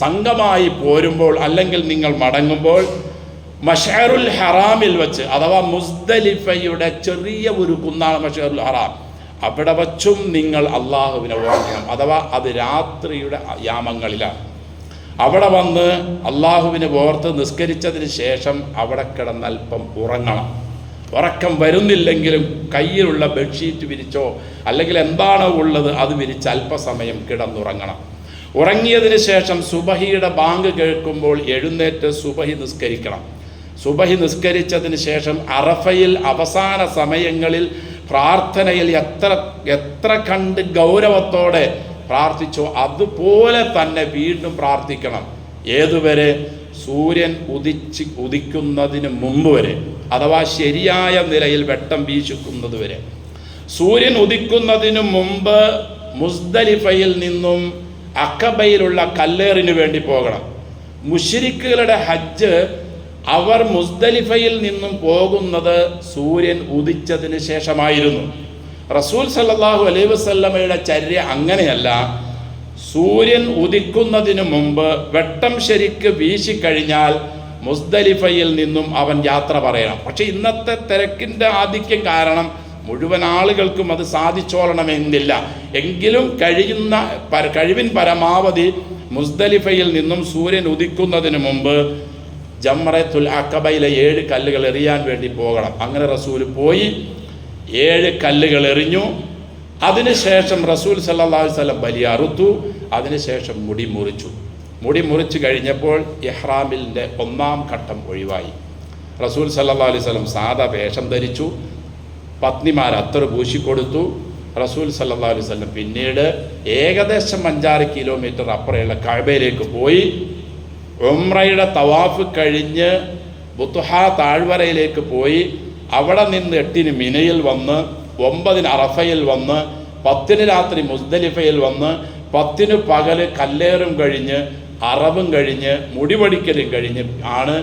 സംഘമായി പോരുമ്പോൾ അല്ലെങ്കിൽ നിങ്ങൾ മടങ്ങുമ്പോൾ മശ്അറുൽ ഹറാമിൽ വെച്ച്, അഥവാ മുസ്ദലിഫയുടെ ചെറിയ ഒരു കുന്നാണ് മശ്അറുൽ ഹറാം, അവിടെ വച്ചും നിങ്ങൾ അള്ളാഹുവിനെ ഓർക്കണം. അഥവാ അത് രാത്രിയുടെ യാമങ്ങളിലാണ്. അവിടെ വന്ന് അള്ളാഹുവിനെ ഓർത്ത് നിസ്കരിച്ചതിന് ശേഷം അവിടെ കിടന്ന് അല്പം ഉറങ്ങണം. ഉറക്കം വരുന്നില്ലെങ്കിലും കയ്യിലുള്ള ബെഡ്ഷീറ്റ് വിരിച്ചോ അല്ലെങ്കിൽ എന്താണോ ഉള്ളത് അത് വിരിച്ച് അല്പസമയം കിടന്നുറങ്ങണം. ഉറങ്ങിയതിന് ശേഷം സുബഹിയുടെ ബാങ്ക് കേൾക്കുമ്പോൾ എഴുന്നേറ്റ് സുബഹി നിസ്കരിക്കണം. സുബഹി നിസ്കരിച്ചതിന് ശേഷം അറഫയിൽ അവസാന സമയങ്ങളിൽ പ്രാർത്ഥനയിൽ എത്ര കണ്ട് ഗൗരവത്തോടെ പ്രാർത്ഥിച്ചോ അതുപോലെ തന്നെ വീണ്ടും പ്രാർത്ഥിക്കണം. ഏതുവരെ? സൂര്യൻ ഉദിക്കുന്നതിന് മുമ്പ് വരെ, അഥവാ ശരിയായ നിലയിൽ വെട്ടം വീശിക്കുന്നത് വരെ. സൂര്യൻ ഉദിക്കുന്നതിന് മുമ്പ് മുസ്ദലിഫയിൽ നിന്നും അഖബയിലുള്ള കല്ലേറിന് വേണ്ടി പോകണം. മുശ്രിക്കുകളുടെ ഹജ്ജ് അവർ മുസ്ദലിഫയിൽ നിന്നും പോകുന്നത് സൂര്യൻ ഉദിച്ചതിന് ശേഷമായിരുന്നു. റസൂൽ സല്ലല്ലാഹു അലൈഹി വസല്ലമയുടെ ചര്യ അങ്ങനെയല്ല. സൂര്യൻ ഉദിക്കുന്നതിന് മുമ്പ് വെട്ടം ശരിക്ക് വീശിക്കഴിഞ്ഞാൽ മുസ്ദലിഫയിൽ നിന്നും അവൻ യാത്ര പറയണം. പക്ഷെ ഇന്നത്തെ തിരക്കിൻ്റെ ആധിക്യം കാരണം മുഴുവൻ ആളുകൾക്കും അത് സാധിച്ചോളണമെന്നില്ല. എങ്കിലും കഴിവിൻ പരമാവധി മുസ്ദലിഫയിൽ നിന്നും സൂര്യൻ ഉദിക്കുന്നതിന് മുമ്പ് ജംറത്തുൽ അഖബയിലെ 7 കല്ലുകൾ എറിയാൻ വേണ്ടി പോകണം. അങ്ങനെ റസൂൽ പോയി 7 കല്ലുകൾ എറിഞ്ഞു. അതിനുശേഷം റസൂൽ സല്ലല്ലാഹു അലൈഹി വസല്ലം ബലി അറുത്തു. അതിനുശേഷം മുടി മുറിച്ചു. മുടി മുറിച്ച് കഴിഞ്ഞപ്പോൾ ഇഹ്റാമിൻ്റെ 1-ാം ഘട്ടം ഒഴിവായി. റസൂൽ സല്ലല്ലാഹു അലൈഹി വസല്ലം സാദാ വേഷം ധരിച്ചു. പത്നിമാർ അത്തർ പൂശിക്കൊടുത്തു. റസൂൽ സല്ലല്ലാഹു അലൈഹി വസല്ലം പിന്നീട് ഏകദേശം 5-6 കിലോമീറ്റർ അപ്പുറമുള്ള കഅബയിലേക്ക് പോയി ഉംറയുടെ തവാഫ് കഴിഞ്ഞ് ബുത്ഹാ താഴ്വരയിലേക്ക് പോയി അവിടെ നിന്ന് 8-ന് മിനയിൽ വന്ന് 9-ന് അറഫയിൽ വന്ന് 10-ന് രാത്രി മുസ്ദലിഫയിൽ വന്ന് 10-ന് പകല് കല്ലേറും കഴിഞ്ഞ് അറബും കഴിഞ്ഞ് മുടിപടിക്കലും കഴിഞ്ഞ് ആണ്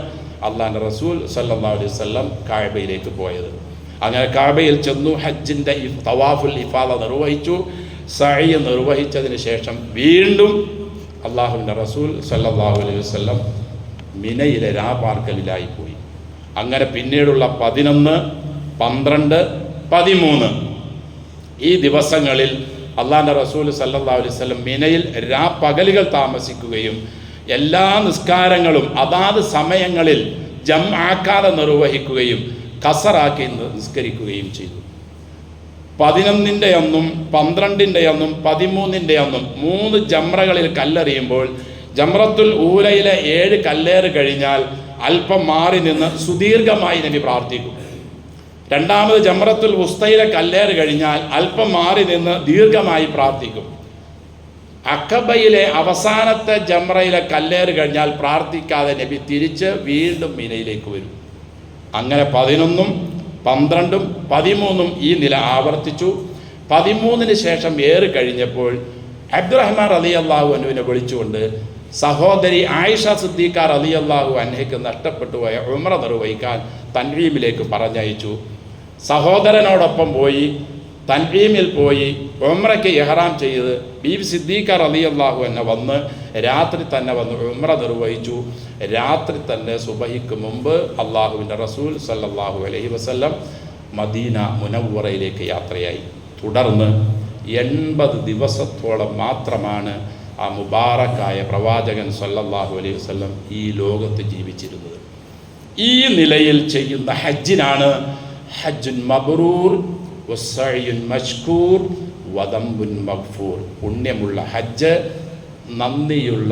അള്ളാഹുവിൻ്റെ റസൂൽ സല്ലല്ലാഹു അലൈഹി വസല്ലം കഅബയിലേക്ക് പോയത്. അങ്ങനെ കഅബയിൽ ചെന്നു. ഹജ്ജിൻ്റെ തവാഫുൽ ഇഫാദ നിർവഹിച്ചു. സഅയ് നിർവഹിച്ചതിന് ശേഷം വീണ്ടും അള്ളാഹുവിൻ്റെ റസൂൽ സല്ലല്ലാഹു അലൈഹി വസല്ലം മിനയിലെ രാപാർക്കലിലായി പോയി. അങ്ങനെ പിന്നീടുള്ള 11, 12, 13 ഈ ദിവസങ്ങളിൽ അള്ളാഹുവിൻ്റെ റസൂൽ സല്ലല്ലാഹു അലൈഹി വസല്ലം മിനയിൽ പകലുകൾ താമസിക്കുകയും എല്ലാ നിസ്കാരങ്ങളും അതാത് സമയങ്ങളിൽ ജംആക്കാതെ നിർവഹിക്കുകയും കസറാക്കി നിസ്കരിക്കുകയും ചെയ്തു. 11-ന്റെ അന്നും 12-ന്റെ അന്നും 13-ന്റെ അന്നും 3 ജംറകളിൽ കല്ലെറിയുമ്പോൾ ജംറത്തുൽ ഊലയിലെ 7 കല്ലേറ് കഴിഞ്ഞാൽ അല്പം മാറി നിന്ന് സുദീർഘമായി നബി പ്രാർത്ഥിക്കും. രണ്ടാമത് ജംറത്തുൽ വുസ്തയിലെ കല്ലേറ് കഴിഞ്ഞാൽ അല്പം മാറി നിന്ന് ദീർഘമായി പ്രാർത്ഥിക്കും. അഖബയിലെ അവസാനത്തെ ജംറയിലെ കല്ലേറ് കഴിഞ്ഞാൽ പ്രാർത്ഥിക്കാതെ നബി തിരിച്ച് വീണ്ടും മിനയിലേക്ക് വരും. അങ്ങനെ 11-ഉം 12-ഉം 13-ഉം ഈ നില ആവർത്തിച്ചു. 13-ന് ശേഷം ഏറ് കഴിഞ്ഞപ്പോൾ അബ്ദുറഹ്മാൻ റളിയല്ലാഹു അൻഹുവിനെ വിളിച്ചുകൊണ്ട് സഹോദരി ആയിഷ സിദ്ദീഖ റളിയല്ലാഹു അൻഹയ്ക്ക് നഷ്ടപ്പെട്ടു പോയ ഉംറ നിർവഹിക്കാൻ തൻഈമിലേക്ക് പറഞ്ഞയച്ചു. സഹോദരനോടൊപ്പം പോയി തൻഈമിൽ പോയി ഉംറയ്ക്ക് ഇഹ്റാം ചെയ്ത് ബീവി സിദ്ദീഖ റളിയല്ലാഹു അൻഹ വന്ന് രാത്രി തന്നെ വന്ന് ഉംറ നിർവഹിച്ചു. രാത്രി തന്നെ സുബഹിക്ക് മുമ്പ് അള്ളാഹുവിൻ്റെ റസൂൽ സല്ലല്ലാഹു അലൈഹി വസല്ലം മദീന മുനവ്വറയിലേക്ക് യാത്രയായി. തുടർന്ന് 80 ദിവസത്തോളം മാത്രമാണ് ആ മുബാറക്കായ പ്രവാചകൻ സല്ലല്ലാഹു അലൈഹി വസല്ലം ഈ ലോകത്ത് ജീവിച്ചിരുന്നത്. ഈ നിലയിൽ ചെയ്യുന്ന ഹജ്ജിനാണ് ഹജ്ജുൻ മബ്റൂർ വസ്സഅയുൻ മശ്കൂർ വദംബുൻ മഗ്ഫൂർ. പുണ്യമുള്ള ഹജ്ജ്, നന്ദിയുള്ള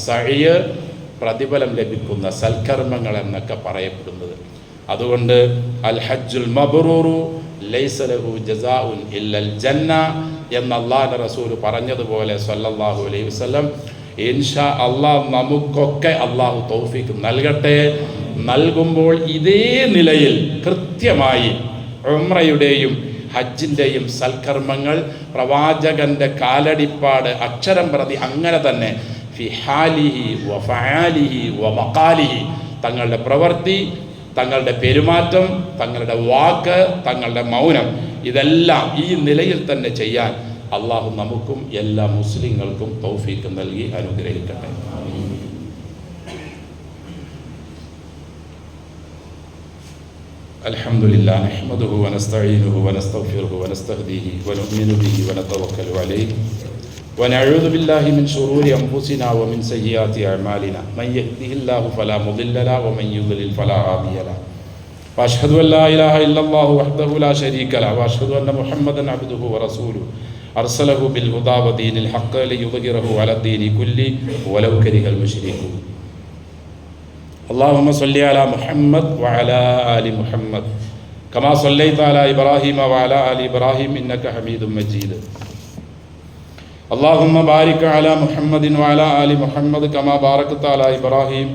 സഅയ്, പ്രതിഫലം ലഭിക്കുന്ന സൽക്കർമ്മങ്ങൾ എന്നൊക്കെ പറയപ്പെടുന്നത്. അതുകൊണ്ട് അൽ ഹജ്ജുൽ മബ്റൂറു ലൈസ ലഹു ജസാഉൻ ഇല്ലൽ ജന്ന എന്ന് അല്ലാഹുവിൻ്റെ റസൂൽ പറഞ്ഞതുപോലെ സല്ലല്ലാഹു അലൈഹി വസല്ലം ഇൻഷാ അള്ളാഹ് നമുക്കൊക്കെ അള്ളാഹു തൗഫീഖ് നൽകട്ടെ. നൽകുമ്പോൾ ഇതേ നിലയിൽ കൃത്യമായി ഉംറയുടെയും ഹജ്ജിൻ്റെയും സൽക്കർമ്മങ്ങൾ പ്രവാചകന്റെ കാലടിപ്പാട് അക്ഷരം പ്രതി അങ്ങനെ തന്നെ ഫി ഹാലിഹി വ ഫആലിഹി വ മഖാലിഹി, തങ്ങളുടെ പ്രവൃത്തി, തങ്ങളുടെ പെരുമാറ്റം, തങ്ങളുടെ വാക്ക്, തങ്ങളുടെ മൗനം, ഇതെല്ലാം ഈ നിലയിൽ തന്നെ ചെയ്യാൻ അള്ളാഹു നമുക്കും എല്ലാ മുസ്ലിങ്ങൾക്കും തൗഫീഖ് നൽകി അനുഗ്രഹിക്കട്ടെ. അൽഹംദുലില്ലാഹി നഹ്മദുഹു വനസ്തഈനുഹു വനസ്തഗ്ഫിറുഹു വനസ്തഹ്ദീഹി വനുഅ്മിനു ബിഹി വനതവക്കലു അലൈഹി വനഊദു ബില്ലാഹി മിൻ ശുറൂരി അൻഫുസിനാ വമിൻ സയ്യിആതി അഅ്മാലിനാ മൻ യഹ്ദിഹില്ലാഹു ഫലാ മുദില്ല ലഹു വമൻ യുദ്ലിൽ ഫലാ ഹാദിയ ലഹു വഅശ്ഹദു അൻ ലാ ഇലാഹ ഇല്ലല്ലാഹു വഹ്ദഹു ലാ ശരീക ലഹു വഅശ്ഹദു അന്ന മുഹമ്മദൻ അബ്ദുഹു വറസൂലുഹു അർസലഹു ബിൽ ഹുദാ വദീനിൽ ഹഖ് ലിയുദ്ഹിറഹു അലദ്ദീനി കുല്ലി വലൗ കരിഹൽ മുശ്രികൂൻ. اللهم صل على محمد وعلى آل محمد كما صليت على إبراهيم وعلى آل إبراهيم إنك حميد مجيد. اللهم بارك على محمد وعلى آل محمد كما باركت على إبراهيم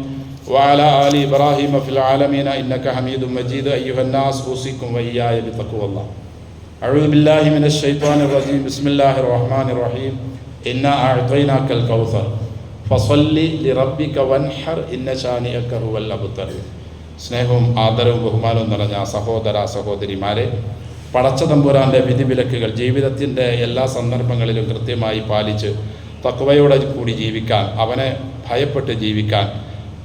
وعلى آل إبراهيم في العالمين إنك حميد مجيد. أيها الناس أوصيكم وإياي بتقوى الله. أعوذ بالله من الشيطان الرجيم. بسم الله الرحمن الرحيم. إنا أعطيناك الكوثر ഫസല്ലി ലിറബ്ബിക വൻഹർ ഇന്ന ശാനിഅക ഹുവൽ അബ്തർ. സ്നേഹവും ആദരവും ബഹുമാനവും നിറഞ്ഞ സഹോദര സഹോദരിമാരെ, പടച്ച തമ്പുരാൻ്റെ വിധിവിലക്കുകൾ ജീവിതത്തിൻ്റെ എല്ലാ സന്ദർഭങ്ങളിലും കൃത്യമായി പാലിച്ച് തഖ്വയോടെ കൂടി ജീവിക്കാൻ, അവനെ ഭയപ്പെട്ട് ജീവിക്കാൻ,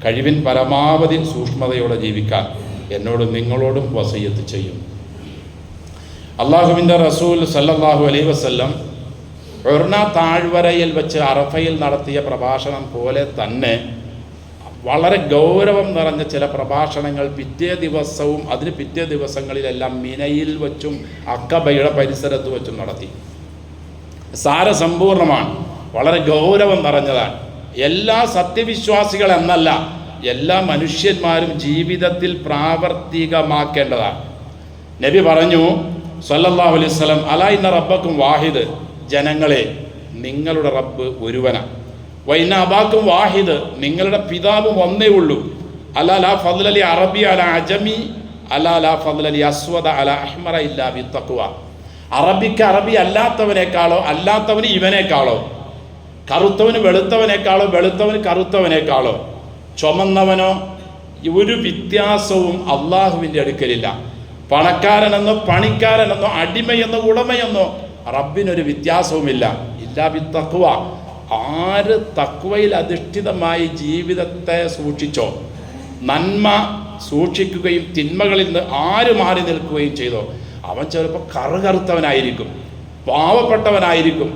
കഴിവിൻ പരമാവധി സൂക്ഷ്മതയോടെ ജീവിക്കാൻ എന്നോടും നിങ്ങളോടും വസിയ്യത്ത് ചെയ്യും. അള്ളാഹുവിൻ്റെ റസൂൽ സല്ലല്ലാഹു അലൈഹി വസല്ലം ഉർന താഴ്വരയിൽ വെച്ച് അറഫയിൽ നടത്തിയ പ്രഭാഷണം പോലെ തന്നെ വളരെ ഗൗരവം നിറഞ്ഞ ചില പ്രഭാഷണങ്ങൾ പിറ്റേ ദിവസവും അതിന് പിറ്റേ ദിവസങ്ങളിലെല്ലാം മിനയിൽ വെച്ചും അക്കബയുടെ പരിസരത്ത് വെച്ചും നടത്തി. സാരസമ്പൂർണമാണ്, വളരെ ഗൗരവം നിറഞ്ഞതാണ്. എല്ലാ സത്യവിശ്വാസികൾ എന്നല്ല, എല്ലാ മനുഷ്യന്മാരും ജീവിതത്തിൽ പ്രാവർത്തികമാക്കേണ്ടതാണ്. നബി പറഞ്ഞു സല്ലല്ലാഹു അലൈഹി വസല്ലം, അലാ ഇന്ന റബ്ബക്കും വാഹിദ്, ജനങ്ങളെ നിങ്ങളുടെ റബ്ബ് ഒരുവനാണ്. വൈന അബാക്കും വാഹിദ്, നിങ്ങളുടെ പിതാവും ഒന്നേ ഉള്ളൂ. അലാ ലാ ഫദ്ലലി അറബി അല അജമി അലാ ലാ ഫദ്ലലി അസ്വദ അല അഹ്മറ ഇല്ലാ ബിത്തഖ്വ. അറബിക്ക് അറബി അല്ലാത്തവനേക്കാളോ അല്ലാത്തവന് ഇവനേക്കാളോ, കറുത്തവന് വെളുത്തവനേക്കാളോ വെളുത്തവന് കറുത്തവനേക്കാളോ, ചുമന്നവനോ ഒരു വ്യത്യാസവും അള്ളാഹുവിൻ്റെ അടുക്കലില്ല. പണക്കാരനെന്നോ പണിക്കാരനെന്നോ അടിമയെന്നോ ഉടമയെന്നോ റബ്ബിനൊരു വ്യത്യാസവുമില്ല. ഇല്ലാ ബിത്തഖ്വ. ആര് തഖ്വയിൽ അധിഷ്ഠിതമായി ജീവിതത്തെ സൂക്ഷിച്ചോ, നന്മ സൂക്ഷിക്കുകയും തിന്മകളിൽ നിന്ന് ആര് മാറി നിൽക്കുകയും ചെയ്തോ, അവൻ ചിലപ്പോൾ കറുകറുത്തവനായിരിക്കും, പാവപ്പെട്ടവനായിരിക്കും,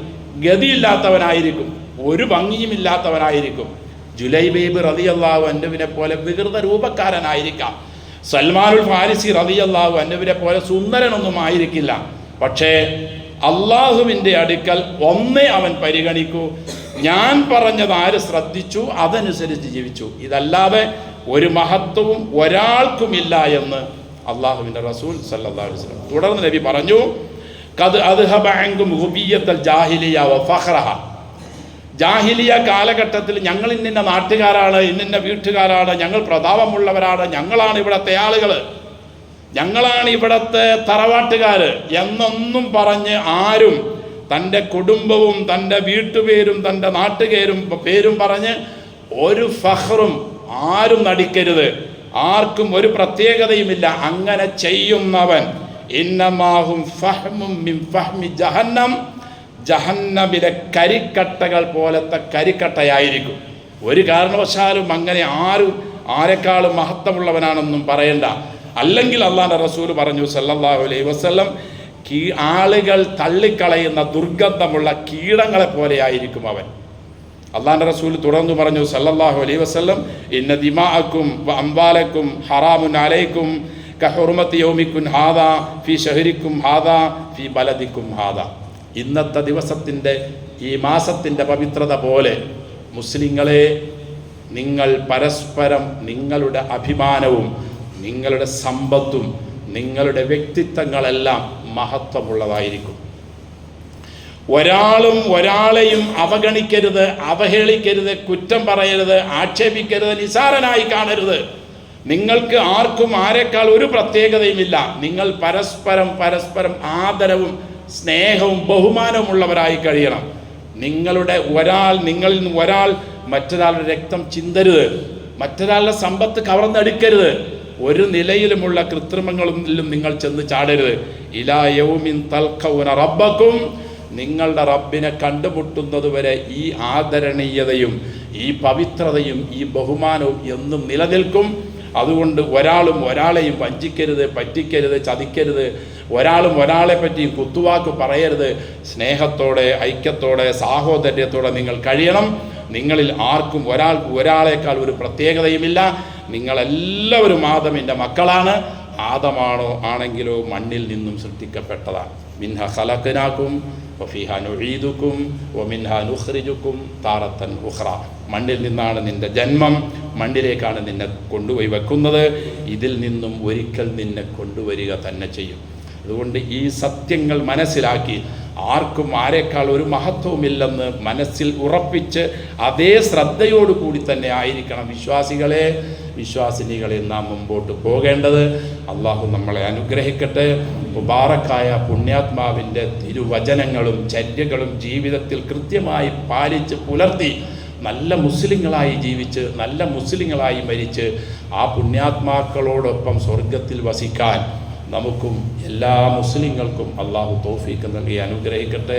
ഗതിയില്ലാത്തവനായിരിക്കും, ഒരു ഭംഗിയുമില്ലാത്തവനായിരിക്കും. ജുലൈബീബ് റളിയല്ലാഹു അൻഹുവിനെ പോലെ വികൃത രൂപക്കാരനായിരിക്കാം. സൽമാനുൽ ഫാരിസി റളിയല്ലാഹു അൻഹുവിനെ പോലെ സുന്ദരനൊന്നും ആയിരിക്കില്ല. പക്ഷേ അള്ളാഹുവിൻ്റെ അടുക്കൽ ഒന്നേ അവൻ പരിഗണിക്കൂ, ഞാൻ പറഞ്ഞത് ആര് ശ്രദ്ധിച്ചു അതനുസരിച്ച് ജീവിച്ചു. ഇതല്ലാതെ ഒരു മഹത്വവും ഒരാൾക്കുമില്ല എന്ന് അള്ളാഹുവിൻ്റെ റസൂൽ സല്ലല്ലാഹു അലൈഹി വസല്ലം. തുടർന്ന് നബി പറഞ്ഞു, ഖദ് അദ്ഹബ അൻകും ഹുബിയ്യത്തൽ ജാഹിലിയ വ ഫഖറഹ. ജാഹിലിയ കാലഘട്ടത്തിൽ ഞങ്ങൾ ഇന്ന നാട്ടുകാരാണ്, ഇന്ന വീട്ടുകാരാണ്, ഞങ്ങൾ പ്രതാപമുള്ളവരാണ്, ഞങ്ങളാണ് ഇവിടുത്തെ ആളുകൾ, ഞങ്ങളാണ് ഇവിടുത്തെ തറവാട്ടുകാർ എന്നൊന്നും പറഞ്ഞ് ആരും തൻ്റെ കുടുംബവും തൻ്റെ വീട്ടുപേരും തൻ്റെ പേരും പറഞ്ഞ് ഒരു ഫഖറും ആരും നടിക്കരുത്. ആർക്കും ഒരു പ്രത്യേകതയുമില്ല. അങ്ങനെ ചെയ്യുന്നവൻ ഇന്നമാഹും ഫഹ്മും മിൻ ഫഹ്മി ജഹന്നം, ജഹന്നമിലെ കരിക്കട്ടകൾ പോലത്തെ കരിക്കട്ടയായിരിക്കും. ഒരു കാരണവശാലും അങ്ങനെ ആരെക്കാളും മഹത്വമുള്ളവനാണെന്നും പറയണ്ട. അല്ലെങ്കിൽ അള്ളാഹുവിൻ്റെ റസൂൽ പറഞ്ഞു സല്ലല്ലാഹു അലൈഹി വസല്ലം, ആളുകൾ തള്ളിക്കളയുന്ന ദുർഗന്ധമുള്ള കീടങ്ങളെ പോലെയായിരിക്കും അവൻ. അള്ളാഹുവിൻ്റെ റസൂൽ തുടർന്ന് പറഞ്ഞു സല്ലല്ലാഹു അലൈഹി വസല്ലം, ഇന്ന ദിമാഅക്കും വ അംവാലക്കും ഹറാമുൻ അലൈക്കും കഹുർമത്തി യൗമിക്കും ഹാദാ ഫി ഷഹരിക്കും ഹാദാ ഫി ബലദിക്കും ഹാദാ. ഇന്നത്തെ ദിവസത്തിൻ്റെ ഈ മാസത്തിൻ്റെ പവിത്രത പോലെ മുസ്ലിങ്ങളെ നിങ്ങൾ പരസ്പരം നിങ്ങളുടെ അഭിമാനവും നിങ്ങളുടെ സമ്പത്തും നിങ്ങളുടെ വ്യക്തിത്വങ്ങളെല്ലാം മഹത്വമുള്ളതായിരിക്കും. ഒരാളും ഒരാളെയും അവഗണിക്കരുത്, അവഹേളിക്കരുത്, കുറ്റം പറയരുത്, ആക്ഷേപിക്കരുത്, നിസാരനായി കാണരുത്. നിങ്ങൾക്ക് ആർക്കും ആരെക്കാൾ ഒരു പ്രത്യേകതയുമില്ല. നിങ്ങൾ പരസ്പരം ആദരവും സ്നേഹവും ബഹുമാനവുമുള്ളവരായി കഴിയണം. നിങ്ങളിൽ നിന്ന് ഒരാൾ മറ്റൊരാളുടെ രക്തം ചിന്തരുത്, മറ്റൊരാളുടെ സമ്പത്ത് കവർന്നെടുക്കരുത്. ഒരു നിലയിലുമുള്ള കൃത്രിമങ്ങളിലും നിങ്ങൾ ചെന്ന് ചാടരുത്. ഇലാ യൗമിൻ തൽഖൗന റബ്ബക്കും, നിങ്ങളുടെ റബ്ബിനെ കണ്ടുമുട്ടുന്നത് വരെ ഈ ആദരണീയതയും ഈ പവിത്രതയും ഈ ബഹുമാനവും എന്നും നിലനിൽക്കും. അതുകൊണ്ട് ഒരാളും ഒരാളെയും വഞ്ചിക്കരുത്, പറ്റിക്കരുത്, ചതിക്കരുത്. ഒരാളും ഒരാളെ പറ്റി കുത്തുവാക്ക് പറയരുത്. സ്നേഹത്തോടെ, ഐക്യത്തോടെ, സാഹോദര്യത്തോടെ നിങ്ങൾ കഴിയണം. നിങ്ങളിൽ ആർക്കും ഒരാളേക്കാൾ ഒരു പ്രത്യേകതയുമില്ല. നിങ്ങളെല്ലാവരും ആദമിൻ്റെ മക്കളാണ്. ആണെങ്കിലോ മണ്ണിൽ നിന്നും സൃഷ്ടിക്കപ്പെട്ടതാണ്. മിൻഹ ഖലഖനാകും വഫീഹാ നുഈദുകും വമിൻഹാ നുഖ്രിജുകും താറത്തൻ ഉഖ്റ. മണ്ണിൽ നിന്നാണ് നിന്റെ ജന്മം, മണ്ണിലേക്കാണ് നിന്നെ കൊണ്ടുപോയി വെക്കുന്നത്. ഇതിൽ നിന്നും ഒരിക്കൽ നിന്നെ കൊണ്ടുവരിക തന്നെ ചെയ്യും. അതുകൊണ്ട് ഈ സത്യങ്ങൾ മനസ്സിലാക്കി ആർക്കും ആരെക്കാൾ ഒരു മഹത്വവുമില്ലെന്ന് മനസ്സിൽ ഉറപ്പിച്ച് അതേ ശ്രദ്ധയോടുകൂടി തന്നെ ആയിരിക്കണം വിശ്വാസിനികളെ നാം മുമ്പോട്ട് പോകേണ്ടത്. അള്ളാഹു നമ്മളെ അനുഗ്രഹിക്കട്ടെ. മുബാറക്കായ പുണ്യാത്മാവിൻ്റെ തിരുവചനങ്ങളും ചര്യകളും ജീവിതത്തിൽ കൃത്യമായി പാലിച്ച് പുലർത്തി നല്ല മുസ്ലിങ്ങളായി ജീവിച്ച് നല്ല മുസ്ലിങ്ങളായി മരിച്ച് ആ പുണ്യാത്മാക്കളോടൊപ്പം സ്വർഗത്തിൽ വസിക്കാൻ നമുക്കും എല്ലാ മുസ്ലിങ്ങൾക്കും അള്ളാഹു തൗഫീഖ് നൽകി അനുഗ്രഹിക്കട്ടെ.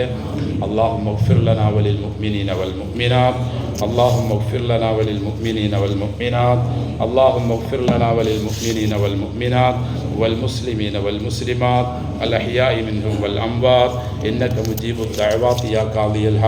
അല്ലാഹുമ്മ ഗ്ഫിർ ലനാ വലിൽ മുഅ്മിനീന വൽ മുഅ്മിനാത്ത്. അല്ലാഹുമ്മ ഗ്ഫിർ ലനാ വലിൽ മുഅ്മിനീന വൽ മുഅ്മിനാത്ത്. അല്ലാഹുമ്മ ഗ്ഫിർ ലനാ വലിൽ മുഅ്മിനീന വൽ മുഅ്മിനാത്ത് വൽ മുസ്ലിമീന വൽ മുസ്ലിമാത്ത് അൽ അഹ്യാഇ മിൻഹും വൽ അംവാത്ത് ഇന്നക മുജീബുദ് ദഅവാതി യാ ഖാദിയൽ